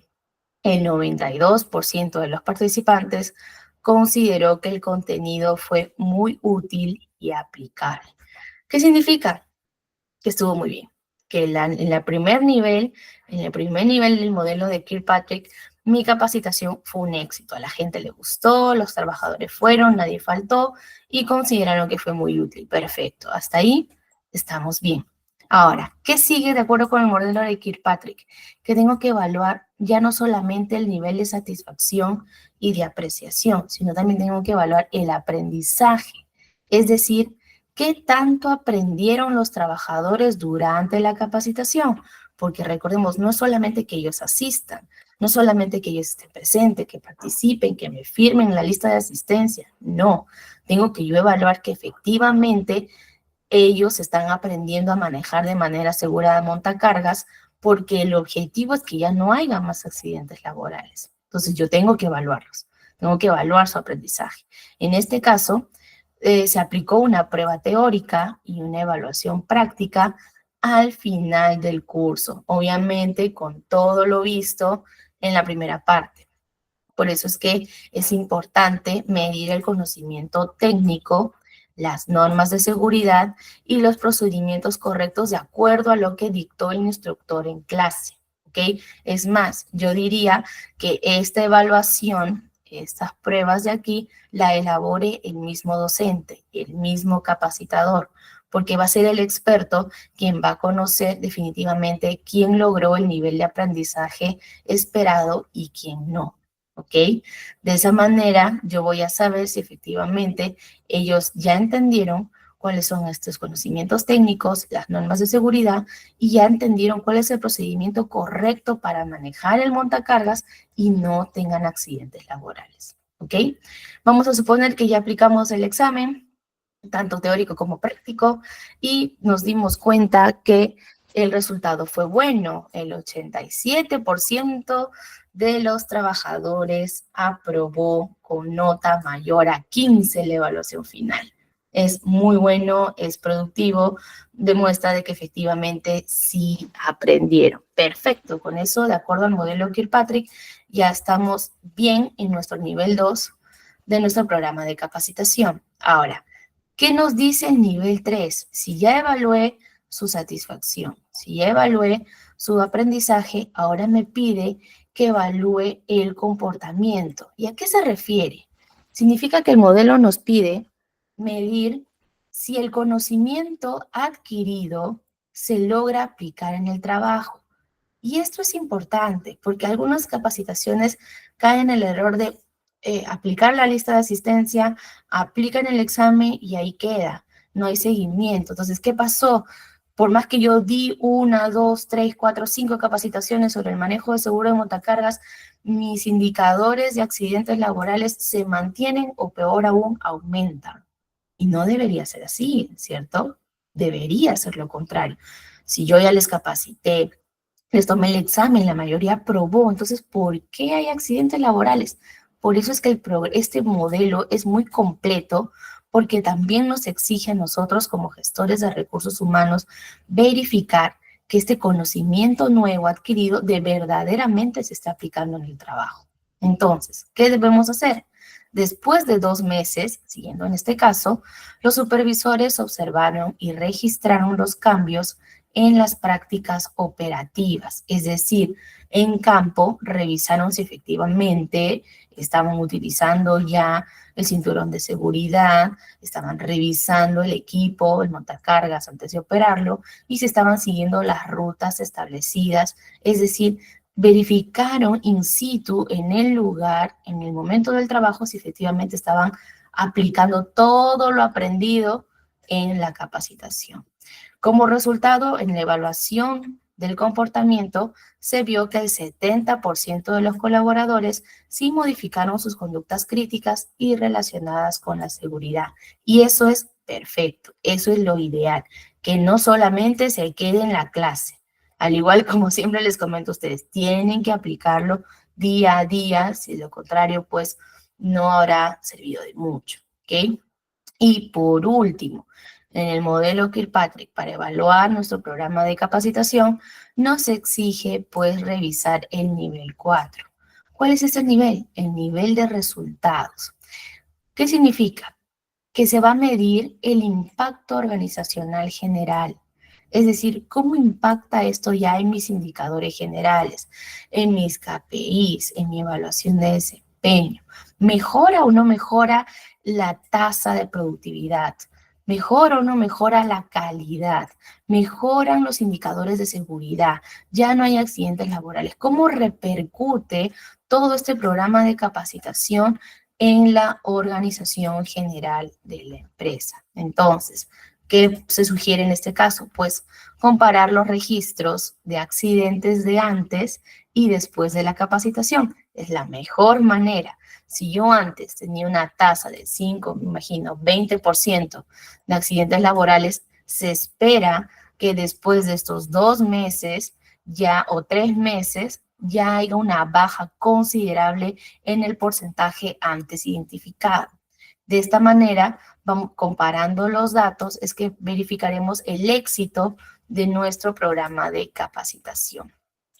el 92% de los participantes consideró que el contenido fue muy útil y aplicable. ¿Qué significa? Que estuvo muy bien, que en el primer nivel del modelo de Kirkpatrick, mi capacitación fue un éxito. A la gente le gustó, los trabajadores fueron, nadie faltó y consideraron que fue muy útil. Perfecto, hasta ahí estamos bien. Ahora, ¿qué sigue de acuerdo con el modelo de Kirkpatrick? Que tengo que evaluar ya no solamente el nivel de satisfacción y de apreciación, sino también tengo que evaluar el aprendizaje. Es decir, ¿qué tanto aprendieron los trabajadores durante la capacitación? Porque recordemos, no es solamente que ellos asistan, no solamente que ellos estén presentes, que participen, que me firmen la lista de asistencia. No, tengo que yo evaluar que efectivamente ellos están aprendiendo a manejar de manera segura de montacargas, porque el objetivo es que ya no haya más accidentes laborales. Entonces yo tengo que evaluarlos, tengo que evaluar su aprendizaje. En este caso, se aplicó una prueba teórica y una evaluación práctica al final del curso, obviamente con todo lo visto en la primera parte. Por eso es que es importante medir el conocimiento técnico, las normas de seguridad y los procedimientos correctos de acuerdo a lo que dictó el instructor en clase. ¿Ok? Es más, yo diría que esta evaluación, estas pruebas de aquí, la elabore el mismo docente, el mismo capacitador, porque va a ser el experto quien va a conocer definitivamente quién logró el nivel de aprendizaje esperado y quién no. ¿Ok? De esa manera yo voy a saber si efectivamente ellos ya entendieron cuáles son estos conocimientos técnicos, las normas de seguridad y ya entendieron cuál es el procedimiento correcto para manejar el montacargas y no tengan accidentes laborales. ¿Ok? Vamos a suponer que ya aplicamos el examen, tanto teórico como práctico, y nos dimos cuenta que el resultado fue bueno. El 87% de los trabajadores aprobó con nota mayor a 15 la evaluación final. Es muy bueno, es productivo, demuestra de que efectivamente sí aprendieron. Perfecto, con eso, de acuerdo al modelo Kirkpatrick, ya estamos bien en nuestro nivel 2 de nuestro programa de capacitación. Ahora, ¿qué nos dice el nivel 3? Si ya evalué su satisfacción, si ya evalué su aprendizaje, ahora me pide que evalúe el comportamiento. ¿Y a qué se refiere? Significa que el modelo nos pide medir si el conocimiento adquirido se logra aplicar en el trabajo. Y esto es importante porque algunas capacitaciones caen en el error de aplicar la lista de asistencia, aplican el examen y ahí queda, no hay seguimiento. Entonces, ¿qué pasó? Por más que yo di 1, 2, 3, 4, 5 capacitaciones sobre el manejo de seguro de montacargas, mis indicadores de accidentes laborales se mantienen o peor aún, aumentan. Y no debería ser así, ¿cierto? Debería ser lo contrario. Si yo ya les capacité, les tomé el examen, la mayoría aprobó. Entonces, ¿por qué hay accidentes laborales? Por eso es que este modelo es muy completo, porque también nos exige a nosotros como gestores de recursos humanos verificar que este conocimiento nuevo adquirido de verdaderamente se está aplicando en el trabajo. Entonces, ¿qué debemos hacer? Después de 2 meses, siguiendo en este caso, los supervisores observaron y registraron los cambios en las prácticas operativas, es decir, en campo revisaron si efectivamente estaban utilizando ya el cinturón de seguridad, estaban revisando el equipo, el montacargas antes de operarlo y si estaban siguiendo las rutas establecidas, es decir, verificaron in situ en el lugar, en el momento del trabajo, si efectivamente estaban aplicando todo lo aprendido en la capacitación. Como resultado, en la evaluación del comportamiento, se vio que el 70% de los colaboradores sí modificaron sus conductas críticas y relacionadas con la seguridad. Y eso es perfecto, eso es lo ideal, que no solamente se quede en la clase. Al igual como siempre les comento a ustedes, tienen que aplicarlo día a día, si de lo contrario, pues no habrá servido de mucho, ¿ok? Y por último, en el modelo Kirkpatrick, para evaluar nuestro programa de capacitación, nos exige pues revisar el nivel 4. ¿Cuál es ese nivel? El nivel de resultados. ¿Qué significa? Que se va a medir el impacto organizacional general. Es decir, cómo impacta esto ya en mis indicadores generales, en mis KPIs, en mi evaluación de desempeño. ¿Mejora o no mejora la tasa de productividad? ¿Mejora o no mejora la calidad? ¿Mejoran los indicadores de seguridad? ¿Ya no hay accidentes laborales? ¿Cómo repercute todo este programa de capacitación en la organización general de la empresa? Entonces, ¿qué se sugiere en este caso? Pues comparar los registros de accidentes de antes y después de la capacitación. Es la mejor manera. Si yo antes tenía una tasa de 5, me imagino, 20% de accidentes laborales, se espera que después de estos 2 meses ya o 3 meses ya haya una baja considerable en el porcentaje antes identificado. De esta manera, vamos comparando los datos, es que verificaremos el éxito de nuestro programa de capacitación.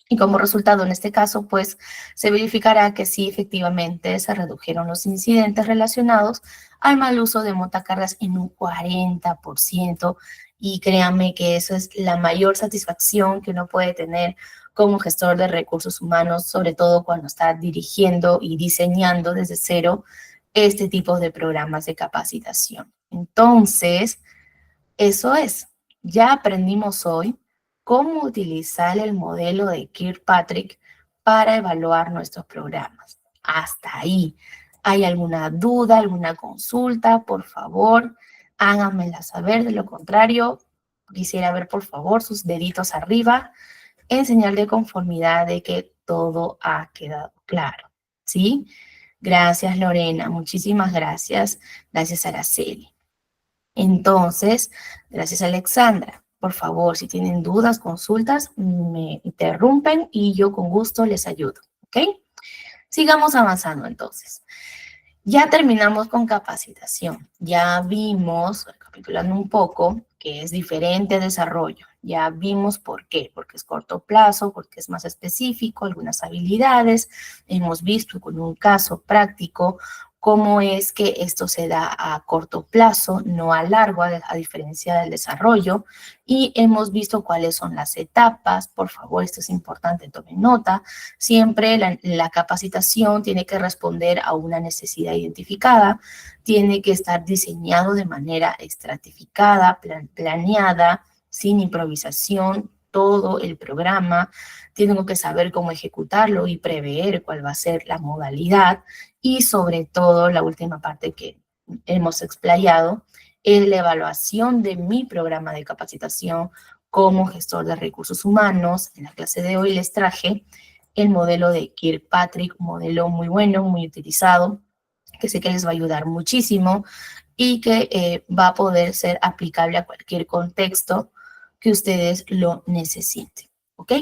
Y como resultado, en este caso, pues se verificará que sí, efectivamente, se redujeron los incidentes relacionados al mal uso de montacargas en un 40%. Y créanme que eso es la mayor satisfacción que uno puede tener como gestor de recursos humanos, sobre todo cuando está dirigiendo y diseñando desde cero este tipo de programas de capacitación. Entonces, eso es, ya aprendimos hoy cómo utilizar el modelo de Kirkpatrick para evaluar nuestros programas. Hasta ahí. ¿Hay alguna duda, alguna consulta? Por favor, háganmela saber. De lo contrario, quisiera ver, por favor, sus deditos arriba en señal de conformidad de que todo ha quedado claro. ¿Sí? Gracias, Lorena. Muchísimas gracias. Gracias, Araceli. Entonces, gracias, Alexandra. Por favor, si tienen dudas, consultas, me interrumpen y yo con gusto les ayudo. ¿Ok? Sigamos avanzando entonces. Ya terminamos con capacitación. Ya vimos, recapitulando un poco, que es diferente a desarrollo. Ya vimos por qué. Porque es corto plazo, porque es más específico, algunas habilidades. Hemos visto con un caso práctico cómo es que esto se da a corto plazo, no a largo, a diferencia del desarrollo. Y hemos visto cuáles son las etapas. Por favor, esto es importante, tomen nota. Siempre la capacitación tiene que responder a una necesidad identificada, tiene que estar diseñado de manera estratificada, planeada, sin improvisación, todo el programa. Tengo que saber cómo ejecutarlo y prever cuál va a ser la modalidad. Y sobre todo, la última parte que hemos explayado, es la evaluación de mi programa de capacitación como gestor de recursos humanos. En la clase de hoy les traje el modelo de Kirkpatrick, un modelo muy bueno, muy utilizado, que sé que les va a ayudar muchísimo y que va a poder ser aplicable a cualquier contexto que ustedes lo necesiten. ¿Ok?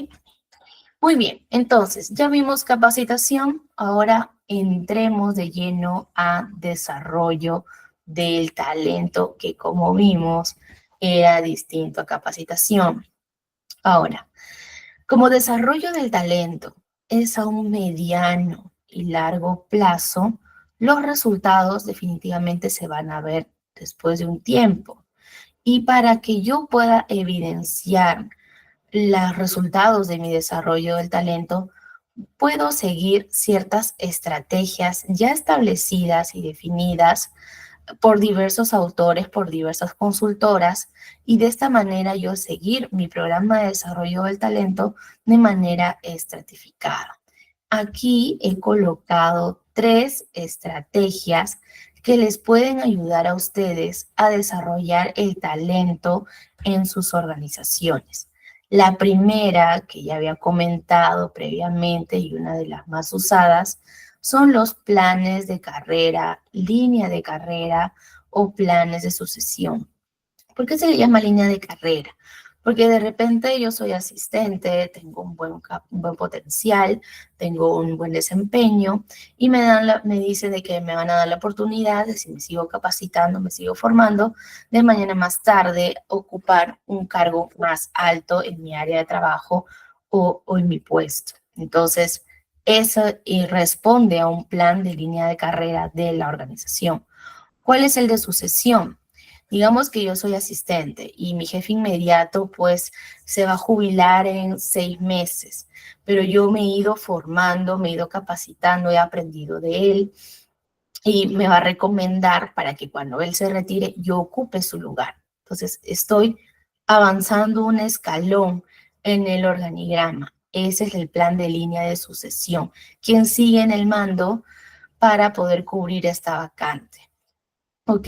Muy bien, entonces ya vimos capacitación, ahora entremos de lleno a desarrollo del talento, que como vimos era distinto a capacitación. Ahora, como desarrollo del talento es a un mediano y largo plazo, los resultados definitivamente se van a ver después de un tiempo. Y para que yo pueda evidenciar los resultados de mi desarrollo del talento, puedo seguir ciertas estrategias ya establecidas y definidas por diversos autores, por diversas consultoras, y de esta manera yo seguir mi programa de desarrollo del talento de manera estratificada. Aquí he colocado 3 estrategias que les pueden ayudar a ustedes a desarrollar el talento en sus organizaciones. La primera, que ya había comentado previamente y una de las más usadas, son los planes de carrera, línea de carrera o planes de sucesión. ¿Por qué se le llama línea de carrera? Porque de repente yo soy asistente, tengo un buen potencial, tengo un buen desempeño y me dicen de que me van a dar la oportunidad de, si me sigo capacitando, me sigo formando, de mañana más tarde ocupar un cargo más alto en mi área de trabajo o en mi puesto. Entonces, eso responde a un plan de línea de carrera de la organización. ¿Cuál es el de sucesión? Digamos que yo soy asistente y mi jefe inmediato pues se va a jubilar en 6 meses, pero yo me he ido formando, me he ido capacitando, he aprendido de él y me va a recomendar para que cuando él se retire yo ocupe su lugar. Entonces estoy avanzando un escalón en el organigrama. Ese es el plan de línea de sucesión. ¿Quién sigue en el mando para poder cubrir esta vacante? ¿Ok?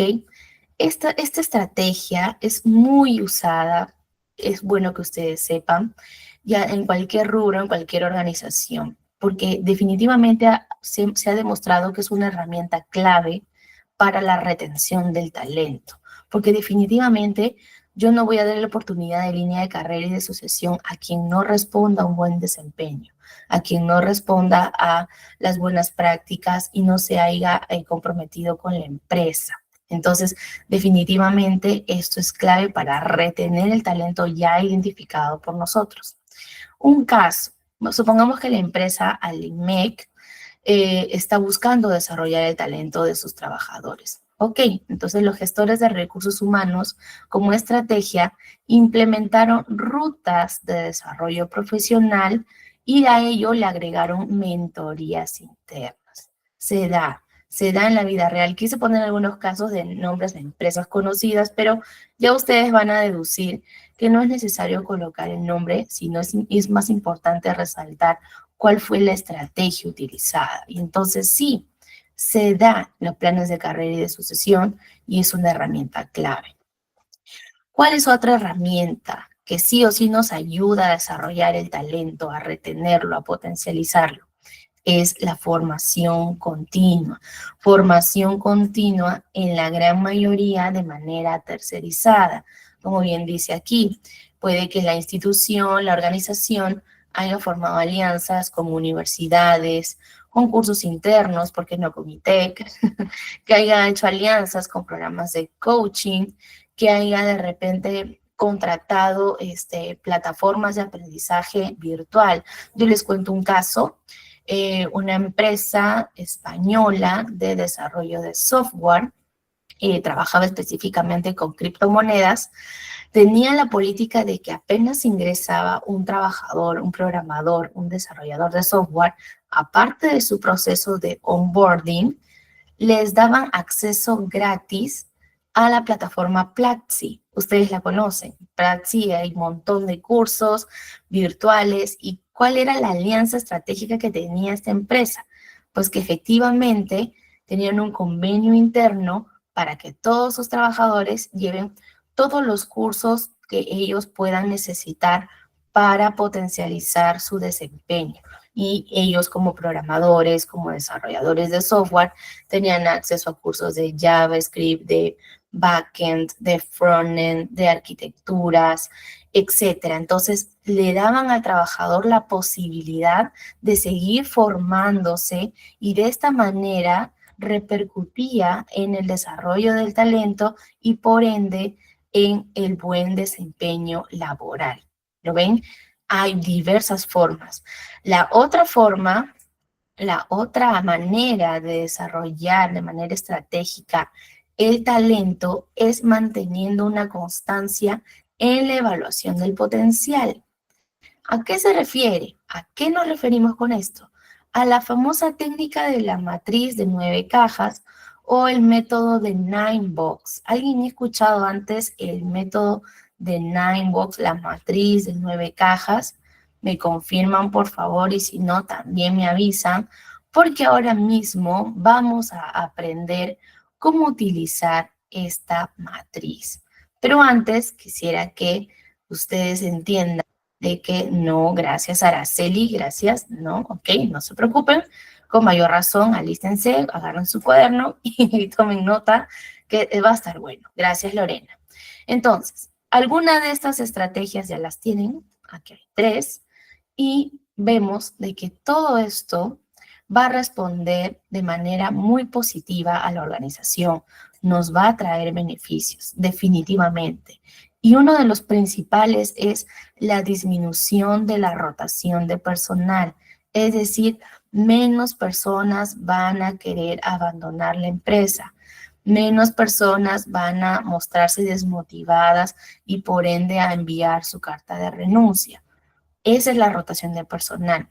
Esta estrategia es muy usada, es bueno que ustedes sepan, ya en cualquier rubro, en cualquier organización, porque definitivamente se ha demostrado que es una herramienta clave para la retención del talento, porque definitivamente yo no voy a dar la oportunidad de línea de carrera y de sucesión a quien no responda a un buen desempeño, a quien no responda a las buenas prácticas y no se haya comprometido con la empresa. Entonces, definitivamente esto es clave para retener el talento ya identificado por nosotros. Un caso, supongamos que la empresa Alimec está buscando desarrollar el talento de sus trabajadores. Ok, entonces los gestores de recursos humanos como estrategia implementaron rutas de desarrollo profesional y a ello le agregaron mentorías internas. Se da se da en la vida real. Quise poner algunos casos de nombres de empresas conocidas, pero ya ustedes van a deducir que no es necesario colocar el nombre, sino es más importante resaltar cuál fue la estrategia utilizada. Y entonces sí, se da los planes de carrera y de sucesión y es una herramienta clave. ¿Cuál es otra herramienta que sí o sí nos ayuda a desarrollar el talento, a retenerlo, a potencializarlo? Es la formación continua. Formación continua en la gran mayoría de manera tercerizada. Como bien dice aquí, puede que la institución, la organización haya formado alianzas con universidades, con cursos internos, ¿por qué no con ITEC? Que haya hecho alianzas con programas de coaching, que haya de repente contratado plataformas de aprendizaje virtual. Yo les cuento un caso. Una empresa española de desarrollo de software, trabajaba específicamente con criptomonedas, tenía la política de que apenas ingresaba un trabajador, un programador, un desarrollador de software, aparte de su proceso de onboarding, les daban acceso gratis a la plataforma Platzi. Ustedes la conocen. Platzi, hay un montón de cursos virtuales. ¿Y cuál era la alianza estratégica que tenía esta empresa? Pues que efectivamente tenían un convenio interno para que todos sus trabajadores lleven todos los cursos que ellos puedan necesitar para potencializar su desempeño. Y ellos como programadores, como desarrolladores de software, tenían acceso a cursos de JavaScript, de backend, de frontend, de arquitecturas, etcétera. Entonces, le daban al trabajador la posibilidad de seguir formándose y de esta manera repercutía en el desarrollo del talento y por ende en el buen desempeño laboral. ¿Lo ven? Hay diversas formas. La otra forma, la otra manera de desarrollar de manera estratégica el talento es manteniendo una constancia en la evaluación del potencial. ¿A qué se refiere? ¿A qué nos referimos con esto? A la famosa técnica de la matriz de 9 cajas o el método de 9 box. ¿Alguien ha escuchado antes el método de 9 box, la matriz de 9 cajas? Me confirman, por favor, y si no, también me avisan, porque ahora mismo vamos a aprender cómo utilizar esta matriz. Pero antes quisiera que ustedes entiendan de que no, gracias Araceli, gracias, no, ok, no se preocupen, con mayor razón, alístense, agarren su cuaderno y tomen nota que va a estar bueno. Gracias Lorena. Entonces, algunas de estas estrategias ya las tienen, aquí hay 3, y vemos de que todo esto va a responder de manera muy positiva a la organización, nos va a traer beneficios, definitivamente. Y uno de los principales es la disminución de la rotación de personal, es decir, menos personas van a querer abandonar la empresa, menos personas van a mostrarse desmotivadas y por ende a enviar su carta de renuncia. Esa es la rotación de personal.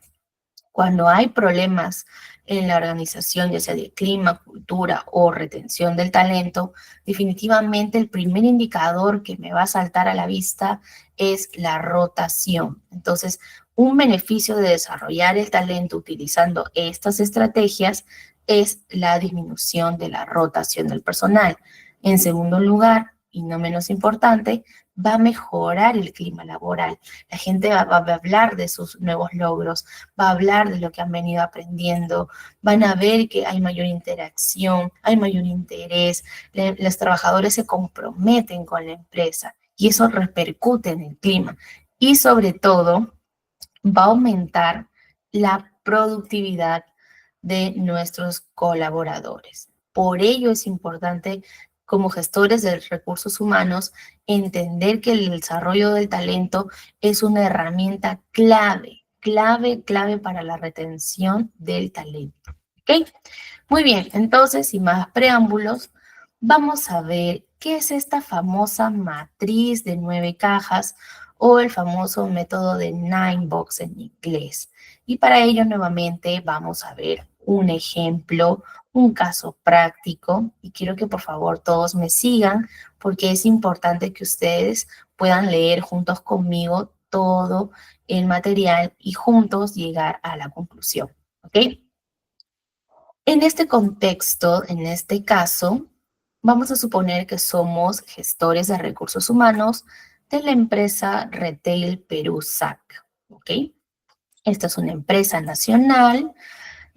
Cuando hay problemas en la organización, ya sea de clima, cultura o retención del talento, definitivamente el primer indicador que me va a saltar a la vista es la rotación. Entonces, un beneficio de desarrollar el talento utilizando estas estrategias es la disminución de la rotación del personal. En segundo lugar, y no menos importante, va a mejorar el clima laboral. La gente va a hablar de sus nuevos logros, va a hablar de lo que han venido aprendiendo, van a ver que hay mayor interacción, hay mayor interés, los trabajadores se comprometen con la empresa y eso repercute en el clima. Y sobre todo, va a aumentar la productividad de nuestros colaboradores. Por ello es importante, como gestores de recursos humanos, entender que el desarrollo del talento es una herramienta clave para la retención del talento. ¿Ok? Muy bien, entonces, sin más preámbulos, vamos a ver qué es esta famosa matriz de 9 cajas o el famoso método de 9 box en inglés. Y para ello, nuevamente, vamos a ver un ejemplo, un caso práctico. Y quiero que por favor todos me sigan porque es importante que ustedes puedan leer juntos conmigo todo el material y juntos llegar a la conclusión. ¿Ok? En este contexto, en este caso, vamos a suponer que somos gestores de recursos humanos de la empresa Retail Perú SAC, ¿ok? Esta es una empresa nacional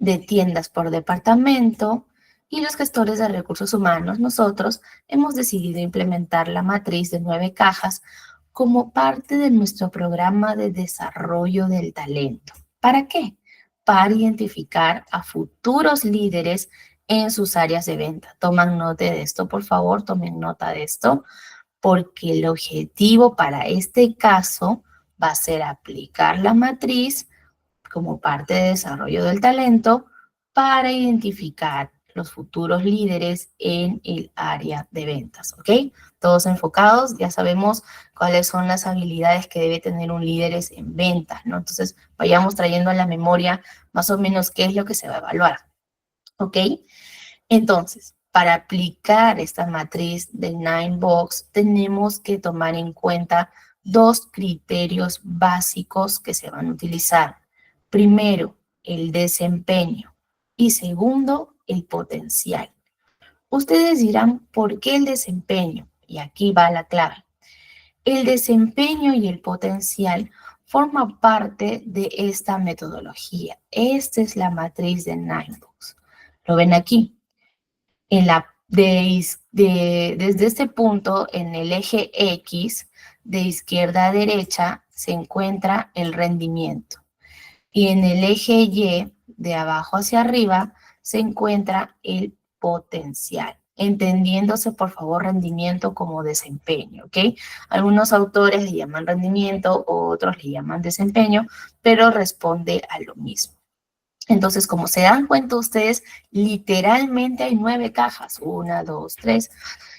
de tiendas por departamento y los gestores de recursos humanos, nosotros, hemos decidido implementar la matriz de 9 cajas como parte de nuestro programa de desarrollo del talento. ¿Para qué? Para identificar a futuros líderes en sus áreas de venta. Toman nota de esto, por favor, tomen nota de esto, porque el objetivo para este caso va a ser aplicar la matriz como parte de desarrollo del talento para identificar los futuros líderes en el área de ventas, ¿ok? Todos enfocados, ya sabemos cuáles son las habilidades que debe tener un líder en ventas, ¿no? Entonces, vayamos trayendo a la memoria más o menos qué es lo que se va a evaluar, ¿ok? Entonces, para aplicar esta matriz de 9 box, tenemos que tomar en cuenta 2 criterios básicos que se van a utilizar. Primero, el desempeño y segundo, el potencial. Ustedes dirán, ¿por qué el desempeño? Y aquí va la clave. El desempeño y el potencial forman parte de esta metodología. Esta es la matriz de 9box. ¿Lo ven aquí? Desde este punto, en el eje X, de izquierda a derecha, se encuentra el rendimiento. Y en el eje Y, de abajo hacia arriba, se encuentra el potencial, entendiéndose, por favor, rendimiento como desempeño, ¿ok? Algunos autores le llaman rendimiento, otros le llaman desempeño, pero responde a lo mismo. Entonces, como se dan cuenta ustedes, literalmente hay 9 cajas. 1, 2, 3,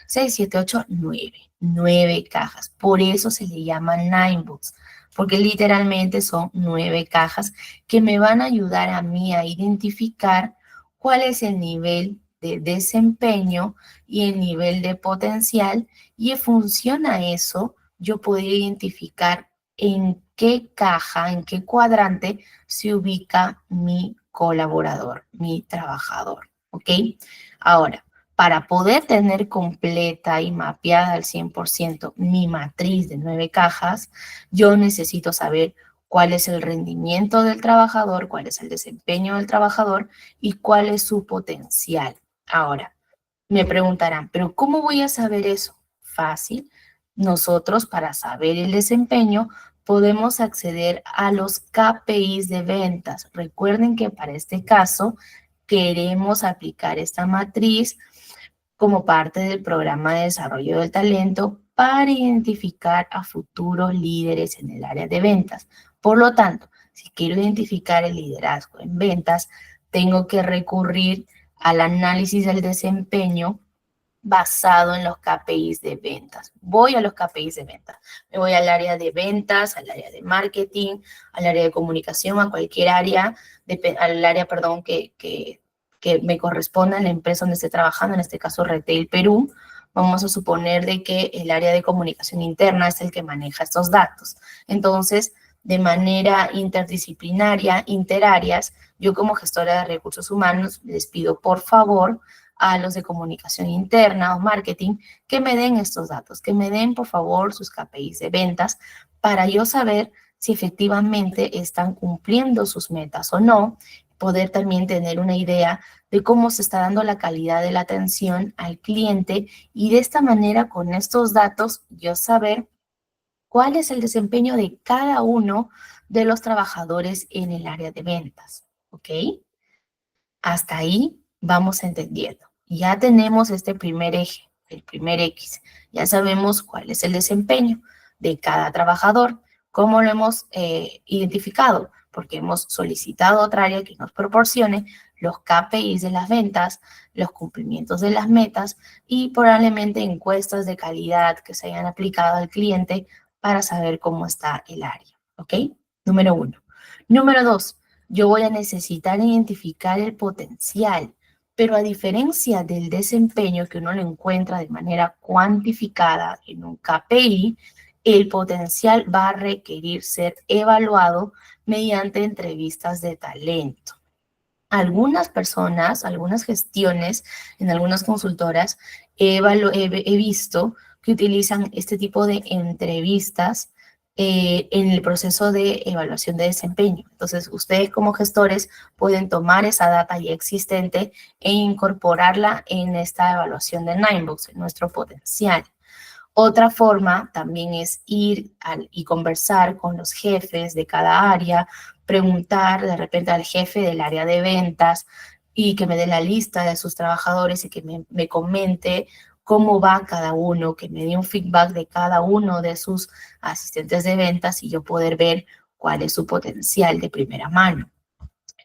6, 7, 8, 9. 9 cajas. Por eso se le llama Ninebooks, porque literalmente son 9 cajas que me van a ayudar a mí a identificar cuál es el nivel de desempeño y el nivel de potencial, y en función a eso, yo podría identificar en qué caja, en qué cuadrante se ubica mi colaborador, mi trabajador, ¿ok? Ahora, para poder tener completa y mapeada al 100% mi matriz de 9 cajas, yo necesito saber cuál es el rendimiento del trabajador, cuál es el desempeño del trabajador y cuál es su potencial. Ahora, me preguntarán, ¿pero cómo voy a saber eso? Fácil. Nosotros, para saber el desempeño, podemos acceder a los KPIs de ventas. Recuerden que para este caso queremos aplicar esta matriz como parte del programa de desarrollo del talento para identificar a futuros líderes en el área de ventas. Por lo tanto, si quiero identificar el liderazgo en ventas, tengo que recurrir al análisis del desempeño basado en los KPIs de ventas. Voy a los KPIs de ventas. Me voy al área de ventas, al área de marketing, al área de comunicación, a cualquier área, al área, perdón, que me corresponda en la empresa donde esté trabajando, en este caso Retail Perú. Vamos a suponer de que el área de comunicación interna es el que maneja estos datos. Entonces, de manera interdisciplinaria, interáreas, yo como gestora de recursos humanos les pido por favor a los de comunicación interna o marketing que me den estos datos, que me den por favor sus KPIs de ventas para yo saber si efectivamente están cumpliendo sus metas o no, poder también tener una idea de cómo se está dando la calidad de la atención al cliente y de esta manera con estos datos yo saber cuál es el desempeño de cada uno de los trabajadores en el área de ventas, ¿ok? Hasta ahí vamos entendiendo. Ya tenemos este primer eje, el primer X. Ya sabemos cuál es el desempeño de cada trabajador. ¿Cómo lo hemos identificado? Porque hemos solicitado a otra área que nos proporcione los KPIs de las ventas, los cumplimientos de las metas y probablemente encuestas de calidad que se hayan aplicado al cliente para saber cómo está el área. ¿Ok? Número 1. Número 2, yo voy a necesitar identificar el potencial, pero a diferencia del desempeño que uno lo encuentra de manera cuantificada en un KPI, el potencial va a requerir ser evaluado mediante entrevistas de talento. Algunas personas, algunas gestiones, en algunas consultoras, he visto que utilizan este tipo de entrevistas en el proceso de evaluación de desempeño. Entonces, ustedes como gestores pueden tomar esa data ya existente e incorporarla en esta evaluación de Ninebooks, en nuestro potencial. Otra forma también es ir y conversar con los jefes de cada área, preguntar de repente al jefe del área de ventas y que me dé la lista de sus trabajadores y que me comente cómo va cada uno, que me dé un feedback de cada uno de sus asistentes de ventas y yo poder ver cuál es su potencial de primera mano.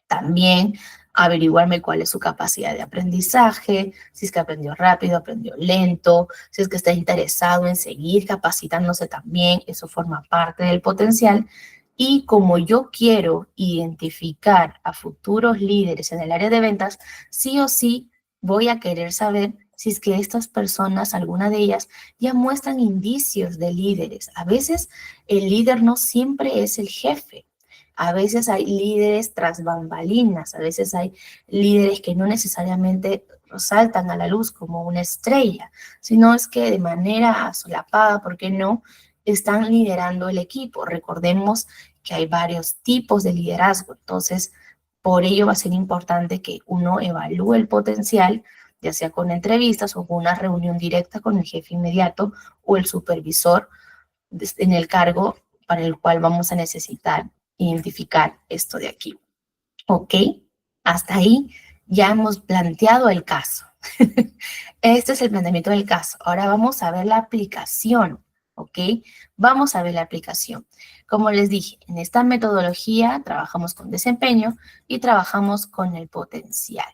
También averiguarme cuál es su capacidad de aprendizaje, si es que aprendió rápido, aprendió lento, si es que está interesado en seguir capacitándose también, eso forma parte del potencial. Y como yo quiero identificar a futuros líderes en el área de ventas, sí o sí voy a querer saber si es que estas personas, alguna de ellas, ya muestran indicios de líderes. A veces el líder no siempre es el jefe. A veces hay líderes tras bambalinas, a veces hay líderes que no necesariamente saltan a la luz como una estrella, sino es que de manera solapada, ¿por qué no?, están liderando el equipo. Recordemos que hay varios tipos de liderazgo, entonces por ello va a ser importante que uno evalúe el potencial, ya sea con entrevistas o con una reunión directa con el jefe inmediato o el supervisor en el cargo para el cual vamos a necesitar identificar esto de aquí. ¿Ok? Hasta ahí ya hemos planteado el caso. Este es el planteamiento del caso. Ahora vamos a ver la aplicación, ¿ok? Vamos a ver la aplicación. Como les dije, en esta metodología trabajamos con desempeño y trabajamos con el potencial.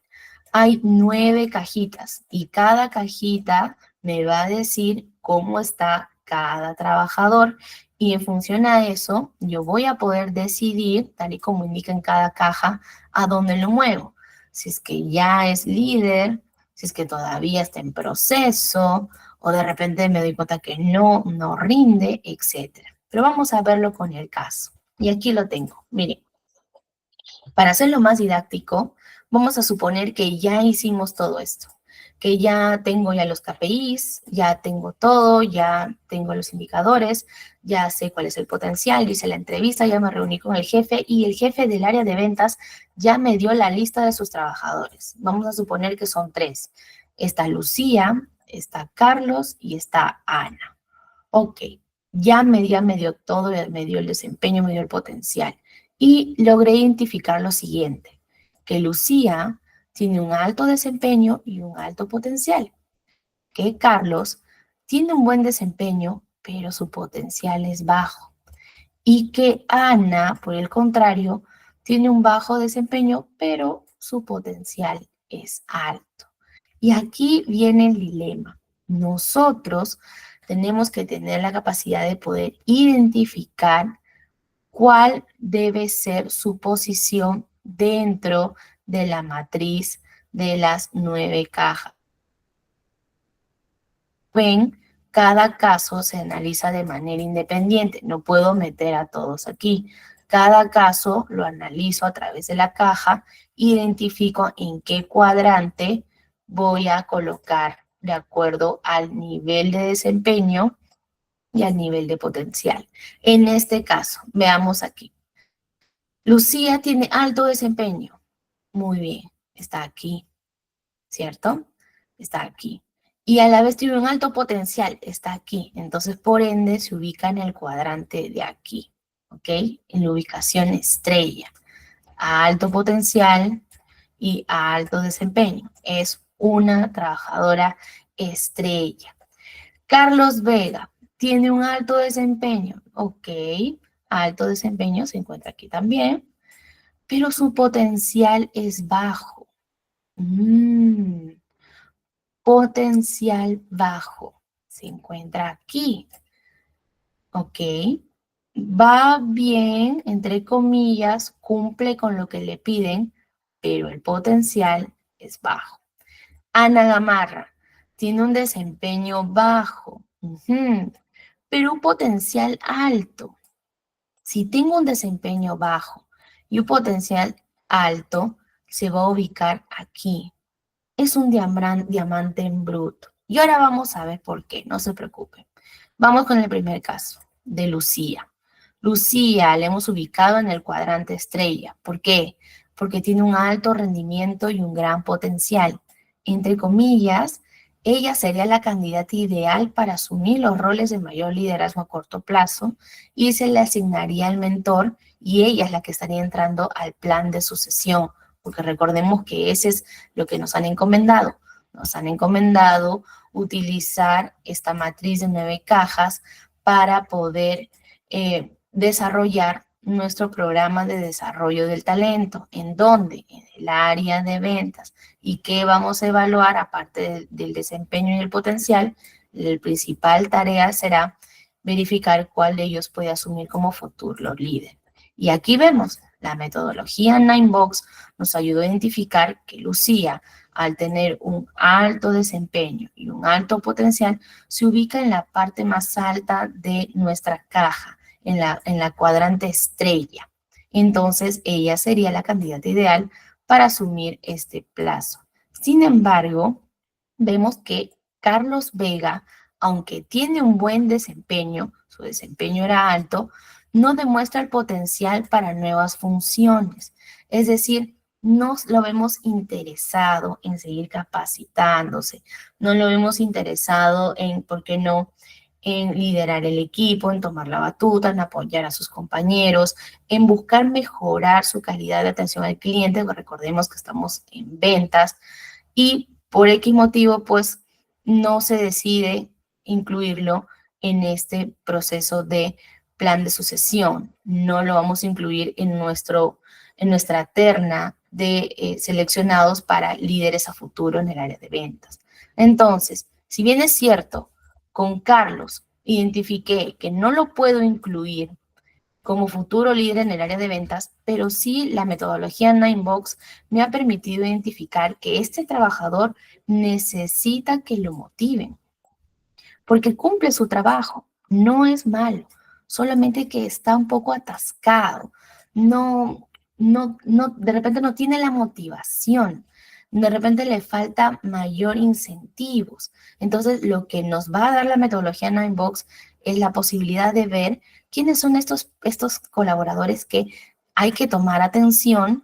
Hay 9 cajitas y cada cajita me va a decir cómo está cada trabajador y en función a eso yo voy a poder decidir, tal y como indica en cada caja, a dónde lo muevo. Si es que ya es líder, si es que todavía está en proceso, o de repente me doy cuenta que no rinde, etcétera. Pero vamos a verlo con el caso. Y aquí lo tengo. Miren, para hacerlo más didáctico, vamos a suponer que ya hicimos todo esto, que ya tengo ya los KPIs, ya tengo todo, ya tengo los indicadores, ya sé cuál es el potencial, hice la entrevista, ya me reuní con el jefe y el jefe del área de ventas ya me dio la lista de sus trabajadores. Vamos a suponer que son 3. Está Lucía, está Carlos y está Ana. Ok, ya me dio todo, me dio el desempeño, me dio el potencial. Y logré identificar lo siguiente, que Lucía tiene un alto desempeño y un alto potencial, que Carlos tiene un buen desempeño, pero su potencial es bajo, y que Ana, por el contrario, tiene un bajo desempeño, pero su potencial es alto. Y aquí viene el dilema. Nosotros tenemos que tener la capacidad de poder identificar cuál debe ser su posición dentro de la matriz de las 9 cajas. Ven, cada caso se analiza de manera independiente. No puedo meter a todos aquí. Cada caso lo analizo a través de la caja, identifico en qué cuadrante voy a colocar de acuerdo al nivel de desempeño y al nivel de potencial. En este caso, veamos aquí. Lucía tiene alto desempeño. Muy bien, está aquí, ¿cierto? Está aquí. Y a la vez tiene un alto potencial, está aquí. Entonces, por ende, se ubica en el cuadrante de aquí, ¿ok? En la ubicación estrella. A alto potencial y a alto desempeño. Es una trabajadora estrella. Carlos Vega tiene un alto desempeño. Ok, alto desempeño se encuentra aquí también, pero su potencial es bajo. Potencial bajo se encuentra aquí. Ok, va bien, entre comillas, cumple con lo que le piden, pero el potencial es bajo. Ana Gamarra tiene un desempeño bajo, pero un potencial alto. Si tengo un desempeño bajo y un potencial alto, se va a ubicar aquí. Es un diamante en bruto. Y ahora vamos a ver por qué, no se preocupen. Vamos con el primer caso, de Lucía. Lucía la hemos ubicado en el cuadrante estrella. ¿Por qué? Porque tiene un alto rendimiento y un gran potencial. Entre comillas, ella sería la candidata ideal para asumir los roles de mayor liderazgo a corto plazo y se le asignaría el mentor y ella es la que estaría entrando al plan de sucesión, porque recordemos que ese es lo que nos han encomendado. Nos han encomendado utilizar esta matriz de 9 cajas para poder desarrollar nuestro programa de desarrollo del talento. ¿En dónde? En el área de ventas. ¿Y qué vamos a evaluar? Aparte del desempeño y el potencial, la principal tarea será verificar cuál de ellos puede asumir como futuro líder. Y aquí vemos, la metodología Ninebox nos ayudó a identificar que Lucía, al tener un alto desempeño y un alto potencial, se ubica en la parte más alta de nuestra caja, en la cuadrante estrella. Entonces, ella sería la candidata ideal para asumir este plazo. Sin embargo, vemos que Carlos Vega, aunque tiene un buen desempeño, su desempeño era alto, no demuestra el potencial para nuevas funciones. Es decir, no lo vemos interesado en seguir capacitándose, no lo vemos interesado en, ¿por qué no?, en liderar el equipo, en tomar la batuta, en apoyar a sus compañeros, en buscar mejorar su calidad de atención al cliente, porque recordemos que estamos en ventas, y por X motivo, pues, no se decide incluirlo en este proceso de plan de sucesión. No lo vamos a incluir en nuestra terna de seleccionados para líderes a futuro en el área de ventas. Entonces, si bien es cierto, con Carlos identifiqué que no lo puedo incluir como futuro líder en el área de ventas, pero sí la metodología Ninebox me ha permitido identificar que este trabajador necesita que lo motiven, porque cumple su trabajo, no es malo, solamente que está un poco atascado, de repente no tiene la motivación, de repente le falta mayor incentivos. Entonces, lo que nos va a dar la metodología Ninebox es la posibilidad de ver quiénes son estos colaboradores que hay que tomar atención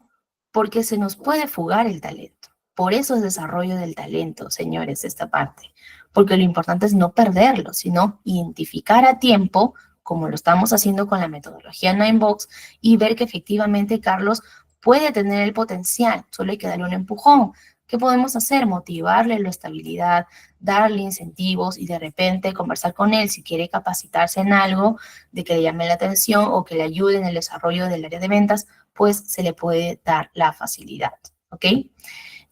porque se nos puede fugar el talento. Por eso es desarrollo del talento, señores, esta parte, porque lo importante es no perderlo, sino identificar a tiempo, como lo estamos haciendo con la metodología Ninebox, y ver que efectivamente Carlos puede tener el potencial, solo hay que darle un empujón. ¿Qué podemos hacer? Motivarle la estabilidad, darle incentivos y de repente conversar con él si quiere capacitarse en algo de que le llame la atención o que le ayude en el desarrollo del área de ventas, pues se le puede dar la facilidad, ¿ok?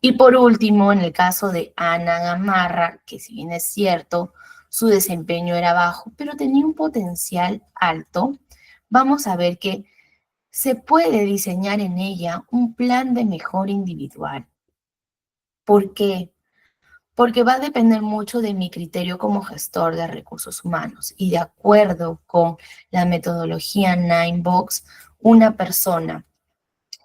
Y por último, en el caso de Ana Gamarra, que si bien es cierto, su desempeño era bajo, pero tenía un potencial alto, vamos a ver que se puede diseñar en ella un plan de mejora individual. ¿Por qué? Porque va a depender mucho de mi criterio como gestor de recursos humanos. Y de acuerdo con la metodología Ninebox, una persona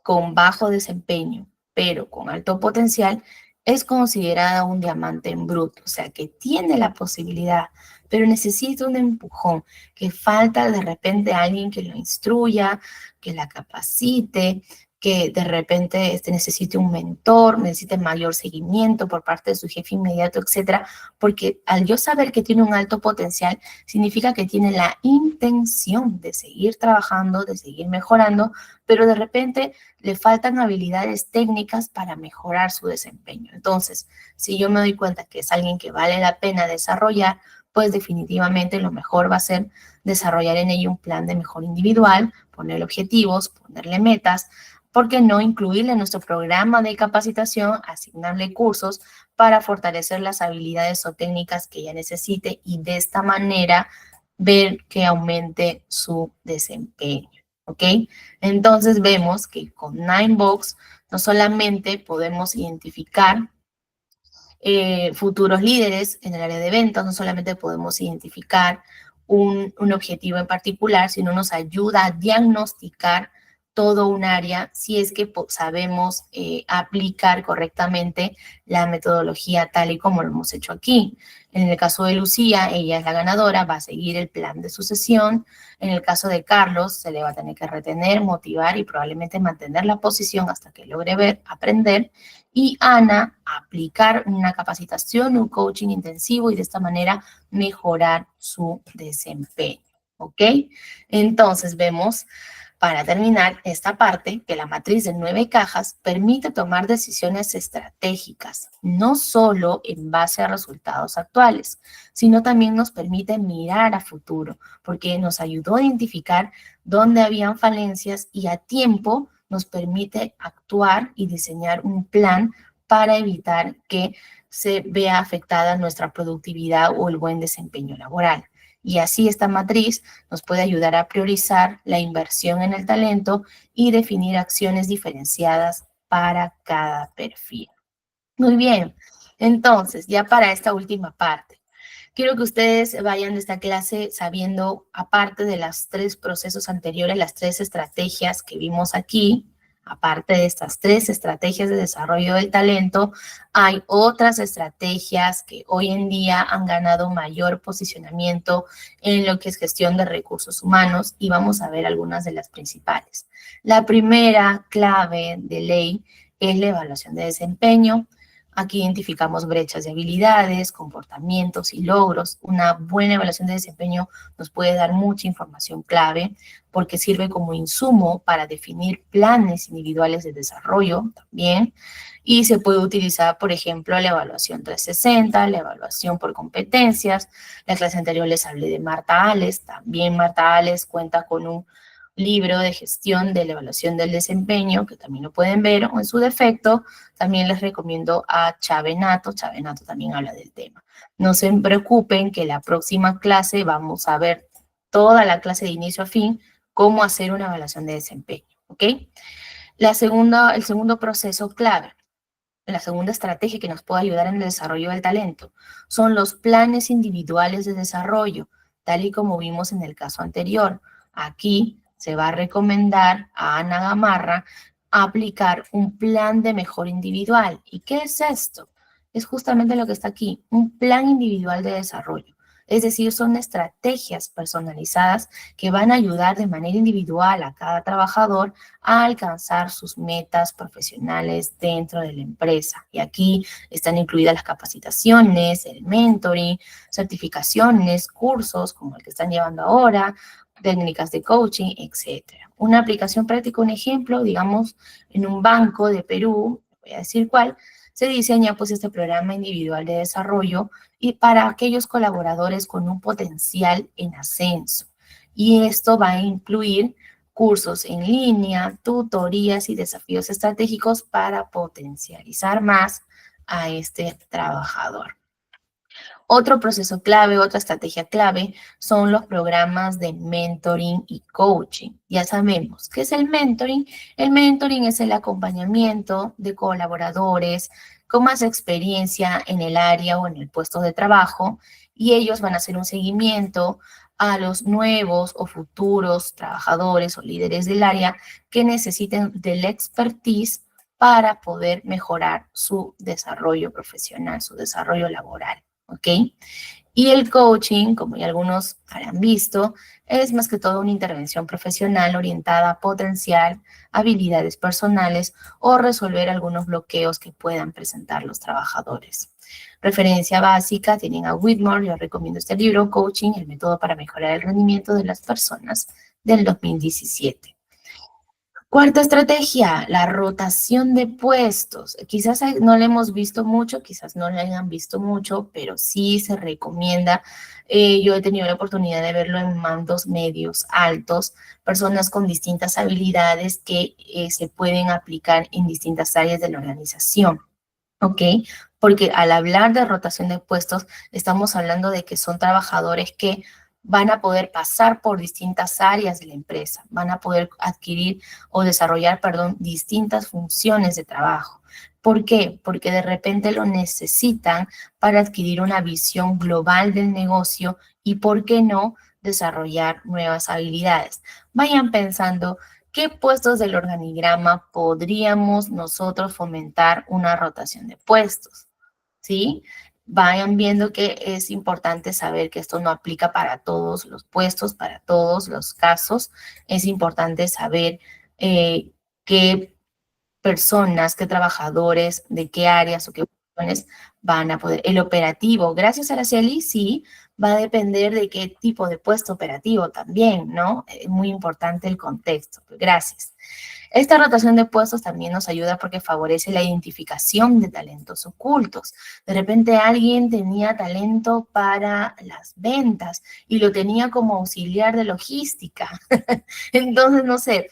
con bajo desempeño, pero con alto potencial, es considerada un diamante en bruto, o sea, que tiene la posibilidad, pero necesita un empujón, que falta de repente alguien que lo instruya, que la capacite, que de repente necesite un mentor, necesite mayor seguimiento por parte de su jefe inmediato, etcétera, porque al yo saber que tiene un alto potencial, significa que tiene la intención de seguir trabajando, de seguir mejorando, pero de repente le faltan habilidades técnicas para mejorar su desempeño. Entonces, si yo me doy cuenta que es alguien que vale la pena desarrollar, pues definitivamente lo mejor va a ser desarrollar en ello un plan de mejora individual, ponerle objetivos, ponerle metas, ¿por qué no incluirle en nuestro programa de capacitación, asignarle cursos para fortalecer las habilidades o técnicas que ella necesite y de esta manera ver que aumente su desempeño? ¿Ok? Entonces vemos que con Ninebox no solamente podemos identificar futuros líderes en el área de ventas, no solamente podemos identificar un objetivo en particular, sino nos ayuda a diagnosticar todo un área si es que sabemos aplicar correctamente la metodología tal y como lo hemos hecho aquí. En el caso de Lucía, ella es la ganadora, va a seguir el plan de sucesión. En el caso de Carlos, se le va a tener que retener, motivar y probablemente mantener la posición hasta que logre ver, aprender. Y Ana, aplicar una capacitación, un coaching intensivo y de esta manera mejorar su desempeño. ¿Ok? Entonces vemos, para terminar esta parte, que la matriz de 9 cajas permite tomar decisiones estratégicas, no solo en base a resultados actuales, sino también nos permite mirar a futuro, porque nos ayudó a identificar dónde habían falencias y a tiempo nos permite actuar y diseñar un plan para evitar que se vea afectada nuestra productividad o el buen desempeño laboral. Y así esta matriz nos puede ayudar a priorizar la inversión en el talento y definir acciones diferenciadas para cada perfil. Muy bien, entonces ya para esta última parte, quiero que ustedes vayan de esta clase sabiendo, aparte de los 3 procesos anteriores, las 3 estrategias que vimos aquí, aparte de estas 3 estrategias de desarrollo del talento, hay otras estrategias que hoy en día han ganado mayor posicionamiento en lo que es gestión de recursos humanos y vamos a ver algunas de las principales. La primera clave de ley es la evaluación de desempeño. Aquí identificamos brechas de habilidades, comportamientos y logros. Una buena evaluación de desempeño nos puede dar mucha información clave porque sirve como insumo para definir planes individuales de desarrollo también. Y se puede utilizar, por ejemplo, la evaluación 360, la evaluación por competencias. La clase anterior les hablé de Marta Ales. También Marta Ales cuenta con un libro de gestión de la evaluación del desempeño, que también lo pueden ver, o en su defecto, también les recomiendo a Chavenato. Chavenato también habla del tema. No se preocupen que la próxima clase vamos a ver toda la clase de inicio a fin, cómo hacer una evaluación de desempeño, ¿ok? El segundo proceso clave, la segunda estrategia que nos puede ayudar en el desarrollo del talento son los planes individuales de desarrollo, tal y como vimos en el caso anterior. Aquí se va a recomendar a Ana Gamarra aplicar un plan de mejora individual. ¿Y qué es esto? Es justamente lo que está aquí, un plan individual de desarrollo. Es decir, son estrategias personalizadas que van a ayudar de manera individual a cada trabajador a alcanzar sus metas profesionales dentro de la empresa. Y aquí están incluidas las capacitaciones, el mentoring, certificaciones, cursos como el que están llevando ahora, técnicas de coaching, etcétera. Una aplicación práctica, un ejemplo, digamos, en un banco de Perú, voy a decir cuál, se diseña pues este programa individual de desarrollo y para aquellos colaboradores con un potencial en ascenso. Y esto va a incluir cursos en línea, tutorías y desafíos estratégicos para potencializar más a este trabajador. Otro proceso clave, otra estrategia clave son los programas de mentoring y coaching. Ya sabemos, ¿qué es el mentoring? El mentoring es el acompañamiento de colaboradores con más experiencia en el área o en el puesto de trabajo y ellos van a hacer un seguimiento a los nuevos o futuros trabajadores o líderes del área que necesiten del expertise para poder mejorar su desarrollo profesional, su desarrollo laboral. ¿Ok? Y el coaching, como ya algunos habrán visto, es más que todo una intervención profesional orientada a potenciar habilidades personales o resolver algunos bloqueos que puedan presentar los trabajadores. Referencia básica, tienen a Whitmore, yo recomiendo este libro, Coaching, el método para mejorar el rendimiento de las personas, del 2017. Cuarta estrategia, la rotación de puestos. Quizás no la hemos visto mucho, quizás no la hayan visto mucho, pero sí se recomienda. Yo he tenido la oportunidad de verlo en mandos medios, altos, personas con distintas habilidades que se pueden aplicar en distintas áreas de la organización. ¿Ok? Porque al hablar de rotación de puestos, estamos hablando de que son trabajadores que van a poder pasar por distintas áreas de la empresa, van a poder adquirir o desarrollar, perdón, distintas funciones de trabajo. ¿Por qué? Porque de repente lo necesitan para adquirir una visión global del negocio y, ¿por qué no?, desarrollar nuevas habilidades. Vayan pensando qué puestos del organigrama podríamos nosotros fomentar una rotación de puestos, ¿sí? Vayan viendo que es importante saber que esto no aplica para todos los puestos, para todos los casos. Es importante saber qué personas, qué trabajadores, de qué áreas o qué funciones van a poder. El operativo, gracias a Araceli, sí, va a depender de qué tipo de puesto operativo también, ¿no? Es muy importante el contexto. Gracias. Esta rotación de puestos también nos ayuda porque favorece la identificación de talentos ocultos. De repente alguien tenía talento para las ventas y lo tenía como auxiliar de logística. Entonces, no sé,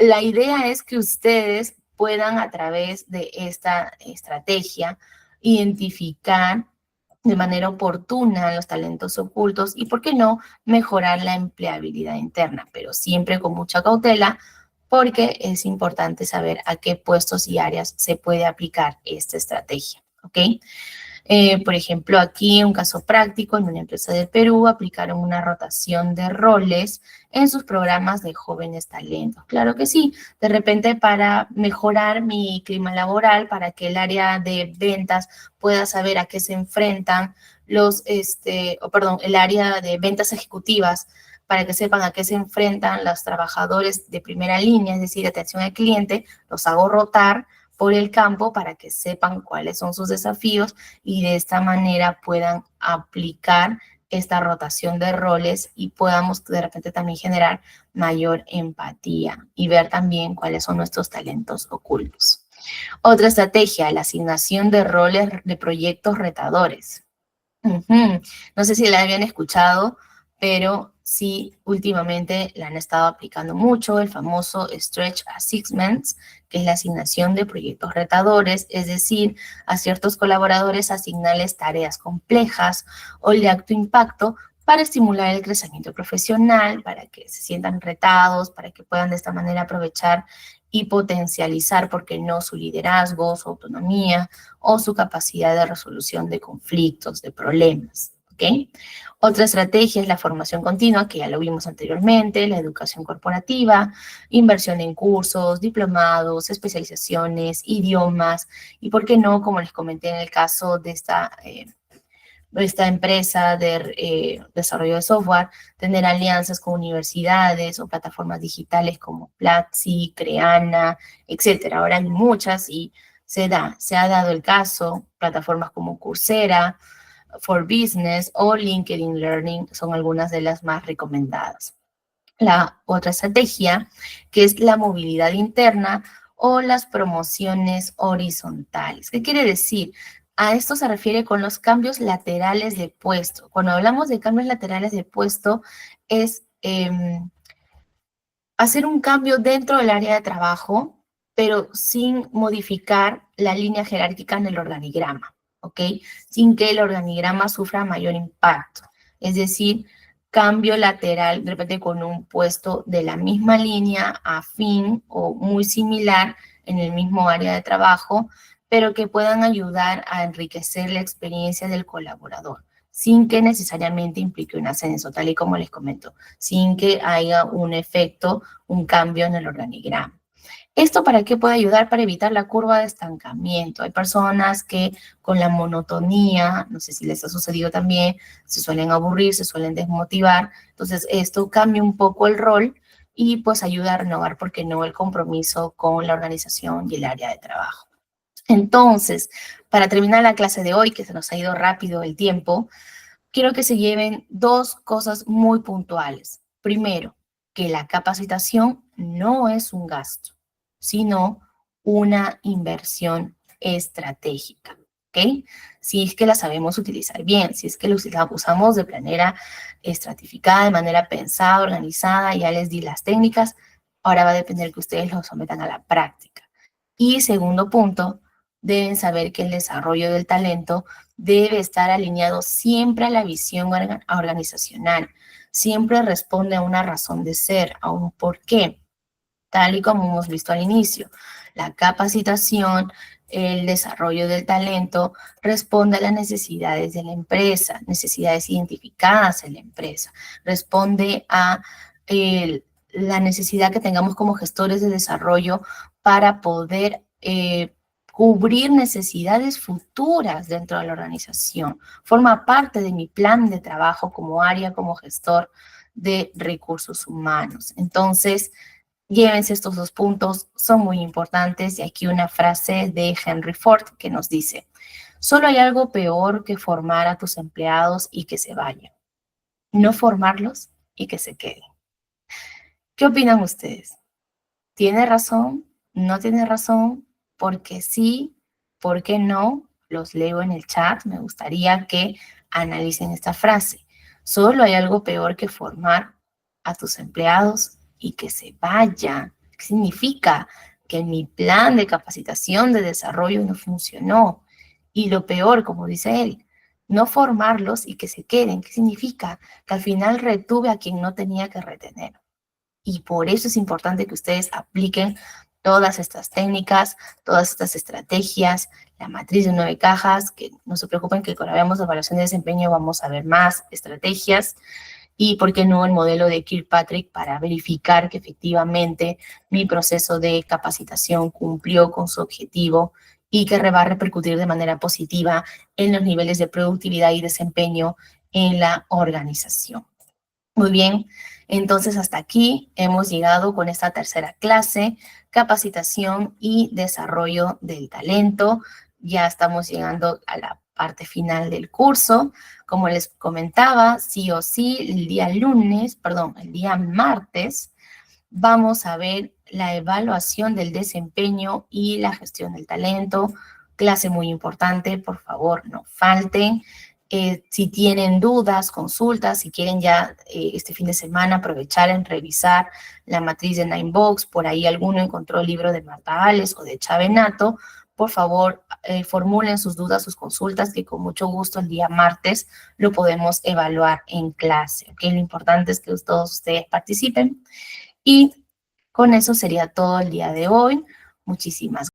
la idea es que ustedes puedan a través de esta estrategia identificar de manera oportuna los talentos ocultos y, ¿por qué no?, mejorar la empleabilidad interna, pero siempre con mucha cautela porque es importante saber a qué puestos y áreas se puede aplicar esta estrategia, ¿ok? Por ejemplo, aquí un caso práctico, en una empresa de Perú aplicaron una rotación de roles en sus programas de jóvenes talentos. Claro que sí, de repente para mejorar mi clima laboral, para que el área de ventas pueda saber a qué se enfrentan el área de ventas ejecutivas, para que sepan a qué se enfrentan los trabajadores de primera línea, es decir, atención al cliente, los hago rotar por el campo para que sepan cuáles son sus desafíos y de esta manera puedan aplicar esta rotación de roles y podamos de repente también generar mayor empatía y ver también cuáles son nuestros talentos ocultos. Otra estrategia, la asignación de roles de proyectos retadores. No sé si la habían escuchado, pero sí, últimamente la han estado aplicando mucho, el famoso Stretch Assignments, que es la asignación de proyectos retadores, es decir, a ciertos colaboradores asignarles tareas complejas o de alto impacto para estimular el crecimiento profesional, para que se sientan retados, para que puedan de esta manera aprovechar y potencializar, ¿por qué no?, su liderazgo, su autonomía o su capacidad de resolución de conflictos, de problemas, ¿ok? Otra estrategia es la formación continua, que ya lo vimos anteriormente, la educación corporativa, inversión en cursos, diplomados, especializaciones, idiomas, y por qué no, como les comenté en el caso de esta empresa de desarrollo de software, tener alianzas con universidades o plataformas digitales como Platzi, Creana, etcétera. Ahora hay muchas y se ha dado el caso, plataformas como Coursera, For Business o LinkedIn Learning son algunas de las más recomendadas. La otra estrategia, que es la movilidad interna o las promociones horizontales. ¿Qué quiere decir? A esto se refiere con los cambios laterales de puesto. Cuando hablamos de cambios laterales de puesto, es hacer un cambio dentro del área de trabajo, pero sin modificar la línea jerárquica en el organigrama, ¿ok? Sin que el organigrama sufra mayor impacto. Es decir, cambio lateral, de repente con un puesto de la misma línea, afín o muy similar en el mismo área de trabajo, pero que puedan ayudar a enriquecer la experiencia del colaborador, sin que necesariamente implique un ascenso, tal y como les comento, sin que haya un efecto, un cambio en el organigrama. ¿Esto para qué puede ayudar? Para evitar la curva de estancamiento. Hay personas que con la monotonía, no sé si les ha sucedido también, se suelen aburrir, se suelen desmotivar. Entonces, esto cambia un poco el rol y pues ayuda a renovar, ¿por qué no?, el compromiso con la organización y el área de trabajo. Entonces, para terminar la clase de hoy, que se nos ha ido rápido el tiempo, quiero que se lleven dos cosas muy puntuales. Primero, que la capacitación no es un gasto, sino una inversión estratégica, ¿ok? Si es que la sabemos utilizar bien, si es que la usamos de manera estratificada, de manera pensada, organizada, ya les di las técnicas, ahora va a depender que ustedes lo sometan a la práctica. Y segundo punto, deben saber que el desarrollo del talento debe estar alineado siempre a la visión organizacional, siempre responde a una razón de ser, a un porqué, tal y como hemos visto al inicio. La capacitación, el desarrollo del talento responde a las necesidades de la empresa, necesidades identificadas en la empresa, responde a la necesidad que tengamos como gestores de desarrollo para poder cubrir necesidades futuras dentro de la organización. Forma parte de mi plan de trabajo como área, como gestor de recursos humanos. Entonces, llévense estos dos puntos, son muy importantes. Y aquí una frase de Henry Ford que nos dice: solo hay algo peor que formar a tus empleados y que se vayan, no formarlos y que se queden. ¿Qué opinan ustedes? ¿Tiene razón? ¿No tiene razón? ¿Por qué sí? ¿Por qué no? Los leo en el chat. Me gustaría que analicen esta frase. Solo hay algo peor que formar a tus empleados y que se vayan. ¿Qué significa? Que mi plan de capacitación, de desarrollo no funcionó. Y lo peor, como dice él, no formarlos y que se queden. ¿Qué significa? Que al final retuve a quien no tenía que retener. Y por eso es importante que ustedes apliquen todas estas técnicas, todas estas estrategias, la matriz de 9 cajas, que no se preocupen que cuando veamos evaluación de desempeño vamos a ver más estrategias, y por qué no el modelo de Kirkpatrick para verificar que efectivamente mi proceso de capacitación cumplió con su objetivo y que va a repercutir de manera positiva en los niveles de productividad y desempeño en la organización. Muy bien, entonces hasta aquí hemos llegado con esta tercera clase, capacitación y desarrollo del talento. Ya estamos llegando a la parte final del curso. Como les comentaba, sí o sí, el día martes, vamos a ver la evaluación del desempeño y la gestión del talento. Clase muy importante, por favor, no falten. Si tienen dudas, consultas, si quieren ya este fin de semana aprovechar en revisar la matriz de Ninebox, por ahí alguno encontró el libro de Marta Ales o de Chavenato, por favor, formulen sus dudas, sus consultas, que con mucho gusto el día martes lo podemos evaluar en clase. ¿Okay? Lo importante es que todos ustedes participen. Y con eso sería todo el día de hoy. Muchísimas